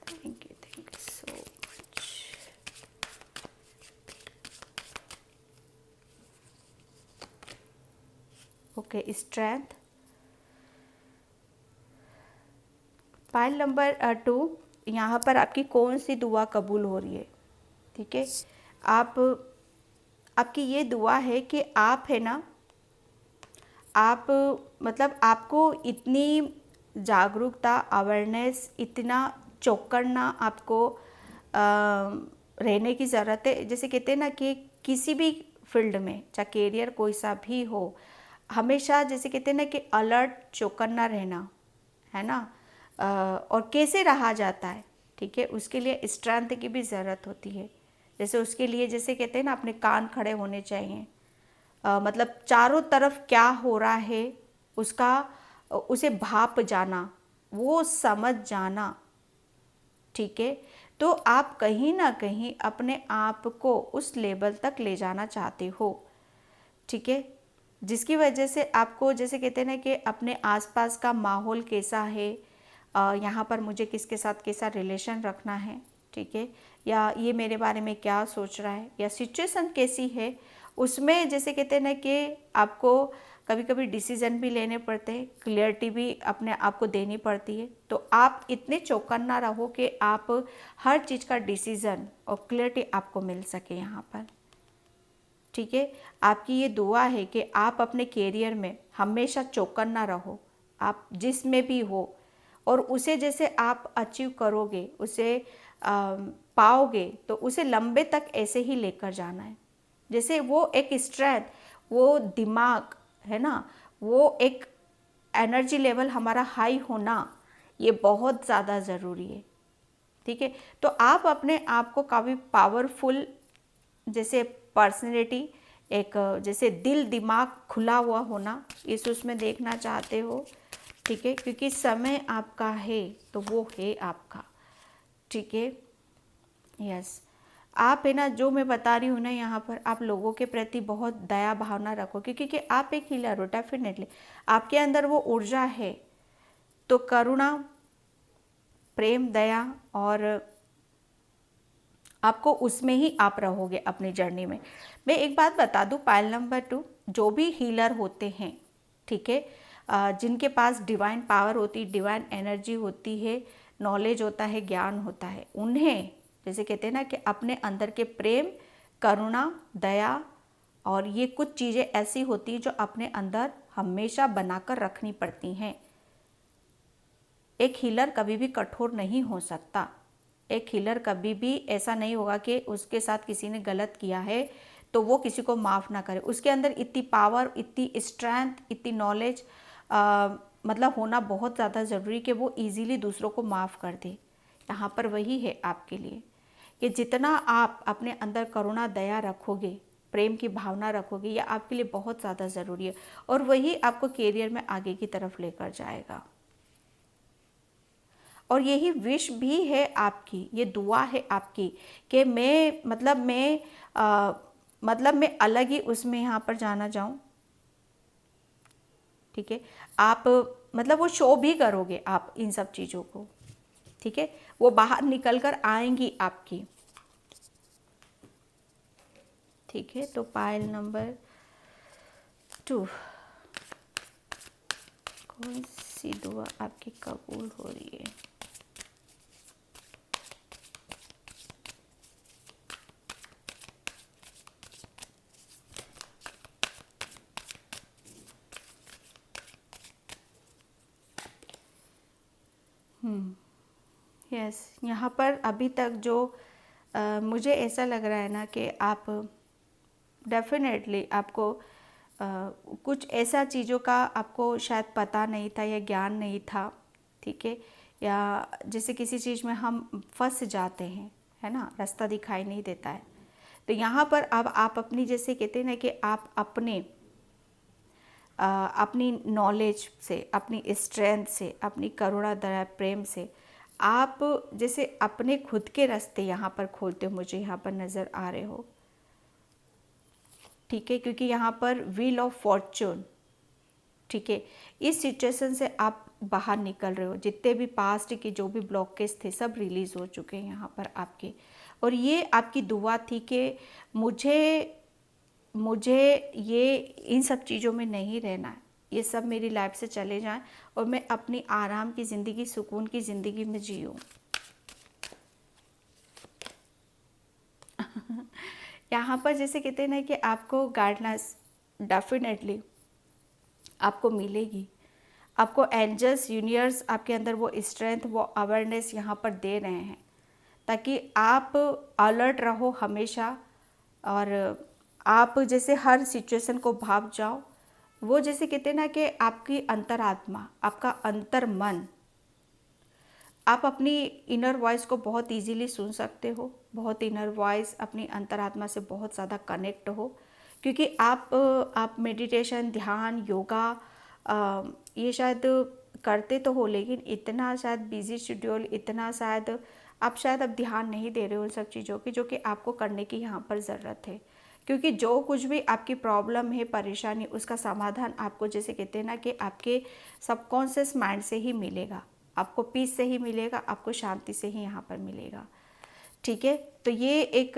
thank you so much. Okay, strength. Pile number 2, यहाँ पर आपकी कौन सी दुआ कबूल हो रही है, ठीक है। आप आपकी ये दुआ है कि आप है ना, आप मतलब आपको इतनी जागरूकता, अवेयरनेस, इतना चौकन्ना आपको रहने की ज़रूरत है। जैसे कहते हैं ना कि किसी भी फील्ड में, चाहे कैरियर कोई सा भी हो, हमेशा जैसे कहते हैं ना कि अलर्ट, चौकन्ना रहना है ना। और कैसे रहा जाता है, ठीक है, उसके लिए स्ट्रेंथ की भी ज़रूरत होती है। जैसे उसके लिए जैसे कहते हैं ना, अपने कान खड़े होने चाहिए, मतलब चारों तरफ क्या हो रहा है उसका उसे भाप जाना, वो समझ जाना, ठीक है। तो आप कहीं ना कहीं अपने आप को उस लेवल तक ले जाना चाहते हो, ठीक है, जिसकी वजह से आपको जैसे कहते हैं ना कि अपने आसपास का माहौल कैसा है, यहाँ पर मुझे किसके साथ कैसा रिलेशन रखना है, ठीक है, या ये मेरे बारे में क्या सोच रहा है, या सिचुएशन कैसी है, उसमें जैसे कहते हैं ना कि आपको कभी कभी डिसीजन भी लेने पड़ते हैं, क्लियरिटी भी अपने आप को देनी पड़ती है। तो आप इतने चौकन्ना रहो कि आप हर चीज़ का डिसीजन और क्लियरिटी आपको मिल सके यहाँ पर, ठीक है। आपकी ये दुआ है कि आप अपने कैरियर में हमेशा चौकन्ना रहो, आप जिसमें भी हो, और उसे जैसे आप अचीव करोगे, उसे पाओगे, तो उसे लंबे तक ऐसे ही लेकर जाना है। जैसे वो एक स्ट्रेंथ, वो दिमाग है ना, वो एक एनर्जी लेवल हमारा हाई होना, ये बहुत ज़्यादा ज़रूरी है, ठीक है। तो आप अपने आप को काफ़ी पावरफुल जैसे पर्सनैलिटी, एक जैसे दिल दिमाग खुला हुआ होना, इस उसमें देखना चाहते हो, ठीक है, क्योंकि समय आपका है तो वो है आपका, ठीक है। यस, आप है ना, जो मैं बता रही हूँ ना, यहाँ पर आप लोगों के प्रति बहुत दया भावना रखो, क्योंकि आप एक हीलर हो, डेफिनेटली आपके अंदर वो ऊर्जा है। तो करुणा, प्रेम, दया, और आपको उसमें ही आप रहोगे अपनी जर्नी में। मैं एक बात बता दूँ, पायल नंबर 2, जो भी हीलर होते हैं, ठीक है, जिनके पास डिवाइन पावर होती, डिवाइन एनर्जी होती है, नॉलेज होता है, ज्ञान होता है, उन्हें जैसे कहते हैं ना कि अपने अंदर के प्रेम, करुणा, दया, और ये कुछ चीज़ें ऐसी होती हैं जो अपने अंदर हमेशा बनाकर रखनी पड़ती हैं। एक हीलर कभी भी कठोर नहीं हो सकता। एक हीलर कभी भी ऐसा नहीं होगा कि उसके साथ किसी ने गलत किया है तो वो किसी को माफ़ ना करे। उसके अंदर इतनी पावर, इतनी स्ट्रेंथ, इतनी नॉलेज मतलब होना बहुत ज़्यादा ज़रूरी कि वो इजीली दूसरों को माफ़ कर दे। यहाँ पर वही है आपके लिए कि जितना आप अपने अंदर करुणा, दया रखोगे, प्रेम की भावना रखोगे, ये आपके लिए बहुत ज़्यादा ज़रूरी है, और वही आपको कैरियर में आगे की तरफ लेकर जाएगा। और यही विश भी है आपकी, ये दुआ है आपकी कि मैं अलग ही उसमें यहाँ पर जाना जाऊँ, ठीक है। आप मतलब वो शो भी करोगे आप इन सब चीज़ों को, ठीक है, वो बाहर निकल कर आएंगी आपकी, ठीक है। तो पायल नंबर 2, कौन सी दुआ आपकी कबूल हो रही है? यस, यहाँ पर अभी तक जो मुझे ऐसा लग रहा है ना कि आप डेफिनेटली आपको कुछ ऐसा चीज़ों का आपको शायद पता नहीं था या ज्ञान नहीं था, ठीक है, या जैसे किसी चीज़ में हम फंस जाते हैं, है ना, रास्ता दिखाई नहीं देता है। तो यहाँ पर अब आप अपनी जैसे कहते हैं ना कि आप अपनी नॉलेज से, अपनी स्ट्रेंथ से, अपनी करुणा, दया, प्रेम से आप जैसे अपने खुद के रास्ते यहाँ पर खोलते हो, मुझे यहाँ पर नज़र आ रहे हो, ठीक है, क्योंकि यहाँ पर व्हील ऑफ फॉर्चून, ठीक है, इस सिचुएशन से आप बाहर निकल रहे हो। जितने भी पास्ट के जो भी ब्लॉकेज थे सब रिलीज़ हो चुके हैं यहाँ पर आपके, और ये आपकी दुआ थी कि मुझे ये इन सब चीज़ों में नहीं रहना है, ये सब मेरी लाइफ से चले जाएं और मैं अपनी आराम की ज़िंदगी, सुकून की ज़िंदगी में जीऊँ। यहाँ पर जैसे कहते हैं ना कि आपको गाइडलाइंस डेफिनेटली आपको मिलेगी। आपको एंजल्स, यूनिवर्स आपके अंदर वो स्ट्रेंथ, वो अवेयरनेस यहाँ पर दे रहे हैं ताकि आप अलर्ट रहो हमेशा, और आप जैसे हर सिचुएशन को भाप जाओ। वो जैसे कहते हैं ना कि आपकी अंतरात्मा, आपका अंतर मन, आप अपनी इनर वॉइस को बहुत इजीली सुन सकते हो, बहुत इनर वॉइस, अपनी अंतरात्मा से बहुत ज़्यादा कनेक्ट हो, क्योंकि आप मेडिटेशन, ध्यान, योगा ये शायद करते तो हो, लेकिन इतना शायद बिजी शेड्यूल, इतना शायद आप शायद अब ध्यान नहीं दे रहे हो उन सब चीज़ों की जो कि आपको करने की यहाँ पर ज़रूरत है। क्योंकि जो कुछ भी आपकी प्रॉब्लम है, परेशानी, उसका समाधान आपको जैसे कहते हैं ना कि आपके सबकॉन्शियस माइंड से ही मिलेगा। आपको पीस से ही मिलेगा, आपको शांति से ही यहाँ पर मिलेगा। ठीक है, तो ये एक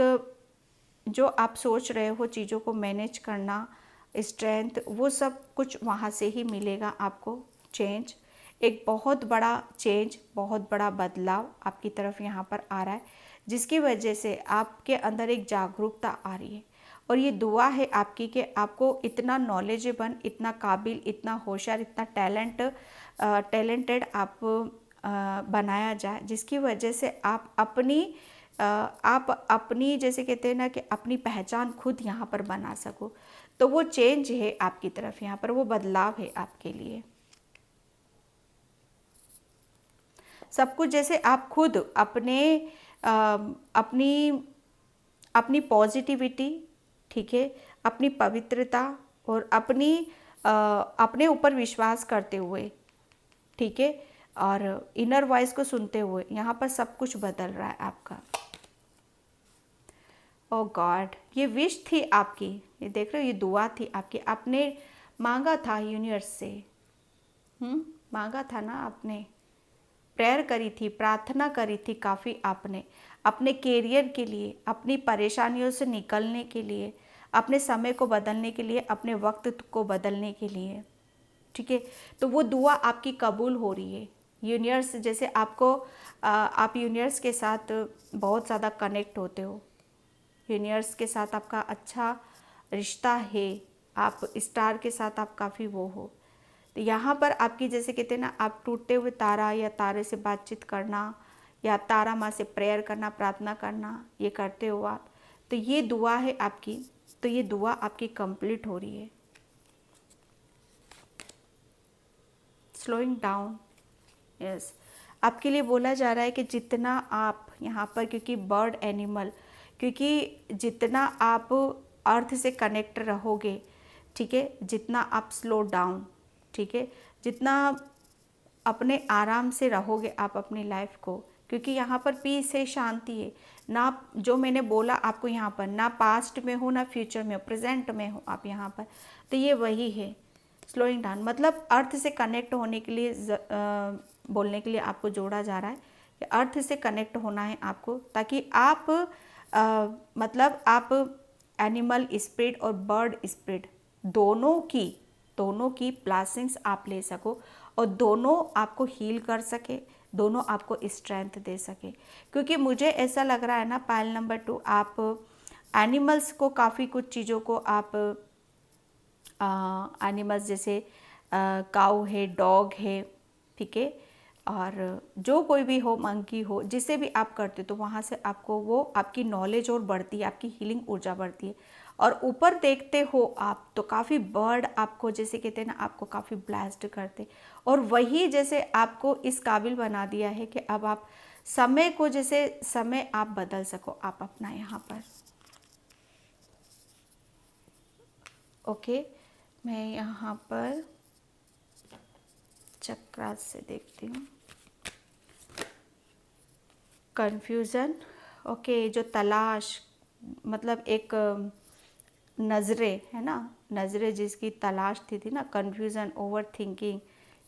जो आप सोच रहे हो चीज़ों को मैनेज करना, स्ट्रेंथ, वो सब कुछ वहाँ से ही मिलेगा आपको। चेंज, एक बहुत बड़ा चेंज, बहुत बड़ा बदलाव आपकी तरफ यहाँ पर आ रहा है, जिसकी वजह से आपके अंदर एक जागरूकता आ रही है। और ये दुआ है आपकी कि आपको इतना नॉलेजेबल, इतना काबिल, इतना होशियार, इतना टैलेंटेड आप बनाया जाए, जिसकी वजह से आप अपनी जैसे कहते हैं ना कि अपनी पहचान खुद यहाँ पर बना सको। तो वो चेंज है आपकी तरफ, यहाँ पर वो बदलाव है आपके लिए। सब कुछ जैसे आप खुद अपनी अपनी पॉजिटिविटी, ठीक है, अपनी पवित्रता और अपने ऊपर विश्वास करते हुए, ठीक है, और इनर वॉइस को सुनते हुए यहाँ पर सब कुछ बदल रहा है आपका। ओ गॉड, ये विश थी आपकी, ये देख रहे हो, ये दुआ थी आपकी, आपने मांगा था यूनिवर्स से। मांगा था ना आपने, प्रेयर करी थी, प्रार्थना करी थी काफ़ी आपने, अपने कैरियर के लिए, अपनी परेशानियों से निकलने के लिए, अपने समय को बदलने के लिए, अपने वक्त को बदलने के लिए। ठीक है, तो वो दुआ आपकी कबूल हो रही है। यूनिवर्स जैसे आप यूनिवर्स के साथ बहुत ज़्यादा कनेक्ट होते हो, यूनिवर्स के साथ आपका अच्छा रिश्ता है, आप स्टार के साथ आप काफ़ी वो हो। तो यहाँ पर आपकी जैसे कहते हैं ना, आप टूटते हुए तारा या तारे से बातचीत करना या तारा माँ से प्रेयर करना, प्रार्थना करना, ये करते हो आप। तो ये दुआ है आपकी, तो ये दुआ आपकी कंप्लीट हो रही है। स्लोइंग डाउन, यस, आपके लिए बोला जा रहा है कि जितना आप यहाँ पर, क्योंकि बर्ड एनिमल, क्योंकि जितना आप अर्थ से कनेक्ट रहोगे, ठीक है, जितना आप स्लो डाउन, ठीक है, जितना अपने आराम से रहोगे आप अपनी लाइफ को, क्योंकि यहाँ पर पीस है, शांति है ना। जो मैंने बोला आपको, यहाँ पर ना पास्ट में हो ना फ्यूचर में हो, प्रेजेंट में हो आप यहाँ पर, तो ये वही है स्लोइंग डाउन। मतलब अर्थ से कनेक्ट होने के लिए बोलने के लिए आपको जोड़ा जा रहा है कि अर्थ से कनेक्ट होना है आपको, ताकि आप मतलब आप एनिमल स्पिरिट और बर्ड स्पिरिट दोनों की ब्लेसिंग्स आप ले सको, और दोनों आपको हील कर सके, दोनों आपको स्ट्रेंथ दे सके। क्योंकि मुझे ऐसा लग रहा है ना, पायल नंबर 2, आप एनिमल्स को काफ़ी कुछ चीज़ों को आप एनिमल्स जैसे काऊ है, डॉग है, ठीक है, और जो कोई भी हो, मंकी हो, जिसे भी आप करते हो, तो वहाँ से आपको वो आपकी नॉलेज और बढ़ती है, आपकी हीलिंग ऊर्जा बढ़ती है। और ऊपर देखते हो आप तो काफ़ी बर्ड आपको जैसे कहते हैं ना, आपको काफ़ी ब्लेस्ड करते, और वही जैसे आपको इस काबिल बना दिया है कि अब आप समय को, जैसे समय आप बदल सको आप अपना यहाँ पर। ओके, मैं यहाँ पर चक्रास से देखती हूँ। कन्फ्यूज़न, ओके, जो तलाश, मतलब एक नज़रें है ना, नज़रें जिसकी तलाश थी ना, कन्फ्यूज़न, ओवर थिंकिंग,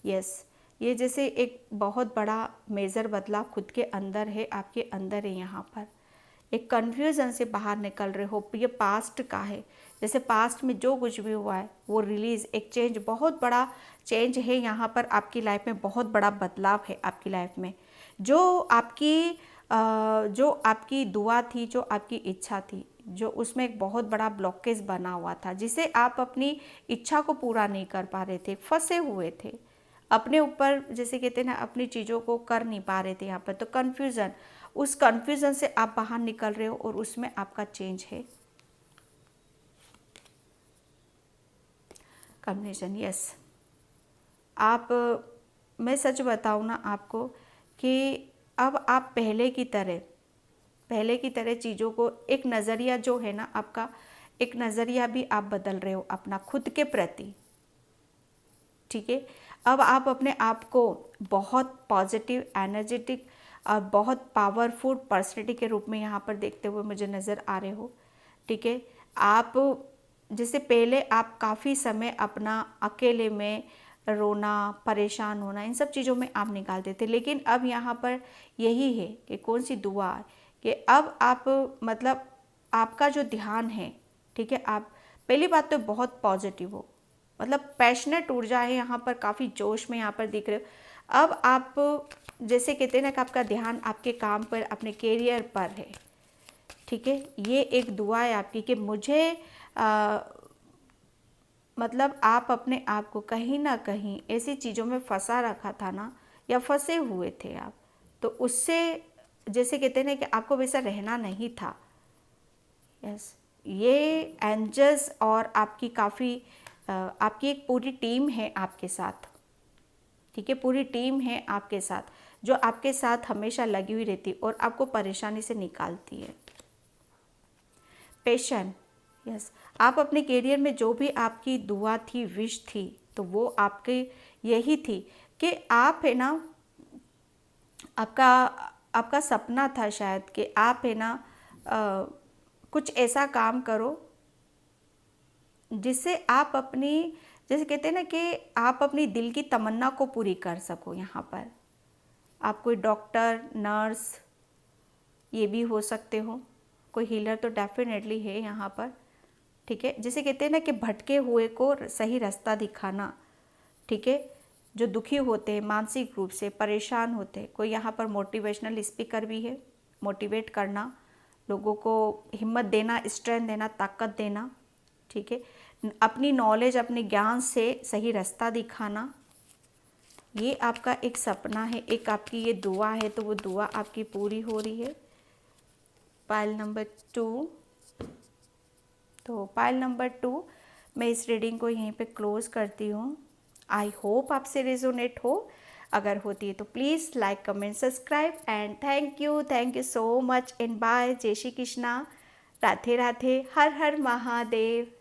यस, ये जैसे एक बहुत बड़ा मेजर बदलाव खुद के अंदर है, आपके अंदर है। यहाँ पर एक कन्फ्यूज़न से बाहर निकल रहे हो, ये पास्ट का है, जैसे पास्ट में जो कुछ भी हुआ है वो रिलीज़, एक चेंज, बहुत बड़ा चेंज है यहाँ पर आपकी लाइफ में, बहुत बड़ा बदलाव है आपकी लाइफ में। जो आपकी दुआ थी, जो आपकी इच्छा थी, जो उसमें एक बहुत बड़ा ब्लॉकेज बना हुआ था, जिसे आप अपनी इच्छा को पूरा नहीं कर पा रहे थे, फंसे हुए थे अपने ऊपर, जैसे कहते हैं ना, अपनी चीज़ों को कर नहीं पा रहे थे यहाँ पर। तो कन्फ्यूज़न, उस कन्फ्यूज़न से आप बाहर निकल रहे हो, और उसमें आपका चेंज है। कन्फ्यूज़न, यस, आप, मैं सच बताऊँ ना आपको कि अब आप पहले की तरह चीज़ों को, एक नज़रिया जो है ना आपका, एक नज़रिया भी आप बदल रहे हो अपना खुद के प्रति, ठीक है। अब आप अपने आप को बहुत पॉजिटिव, एनर्जेटिक और बहुत पावरफुल पर्सनैलिटी के रूप में यहाँ पर देखते हुए मुझे नज़र आ रहे हो, ठीक है। आप जैसे पहले आप काफ़ी समय अपना अकेले में रोना, परेशान होना, इन सब चीज़ों में आप निकालते थे। लेकिन अब यहाँ पर यही है कि कौन सी दुआ कि अब आप मतलब आपका जो ध्यान है, ठीक है, आप पहली बात तो बहुत पॉजिटिव हो, मतलब पैशनेट ऊर्जा है यहाँ पर, काफ़ी जोश में यहाँ पर दिख रहे हो। अब आप जैसे कहते हैं ना कि आपका ध्यान आपके काम पर, अपने कैरियर पर है, ठीक है। ये एक दुआ है आपकी कि मुझे मतलब आप अपने आप को कहीं ना कहीं ऐसी चीज़ों में फंसा रखा था ना, या फंसे हुए थे आप, तो उससे जैसे कहते हैं ना कि आपको वैसा रहना नहीं था। यस, ये एंजल्स और आपकी काफ़ी आपकी एक पूरी टीम है आपके साथ, ठीक है, पूरी टीम है आपके साथ जो आपके साथ हमेशा लगी हुई रहती और आपको परेशानी से निकालती है। पैशन, यस, आप अपने करियर में जो भी आपकी दुआ थी, विश थी, तो वो आपके यही थी कि आप है ना, आपका आपका सपना था शायद कि आप है ना कुछ ऐसा काम करो जिससे आप अपनी, जैसे कहते हैं ना कि आप अपनी दिल की तमन्ना को पूरी कर सको। यहाँ पर आप कोई डॉक्टर, नर्स ये भी हो सकते हो, कोई हीलर तो डेफिनेटली है यहाँ पर, ठीक है। जैसे कहते हैं ना कि भटके हुए को सही रास्ता दिखाना, ठीक है, जो दुखी होते हैं, मानसिक रूप से परेशान होते हैं, कोई यहाँ पर मोटिवेशनल स्पीकर भी है, मोटिवेट करना, लोगों को हिम्मत देना, स्ट्रेंथ देना, ताकत देना, ठीक है, अपनी नॉलेज, अपने ज्ञान से सही रास्ता दिखाना, ये आपका एक सपना है, एक आपकी ये दुआ है, तो वो दुआ आपकी पूरी हो रही है। पाइल नंबर 2, तो पाइल नंबर 2 मैं इस रीडिंग को यहीं पे क्लोज करती हूँ। आई होप आपसे रेजोनेट हो, अगर होती है तो please like, comment, subscribe and thank you so much and bye. जय श्री कृष्णा, राधे राधे, हर हर महादेव।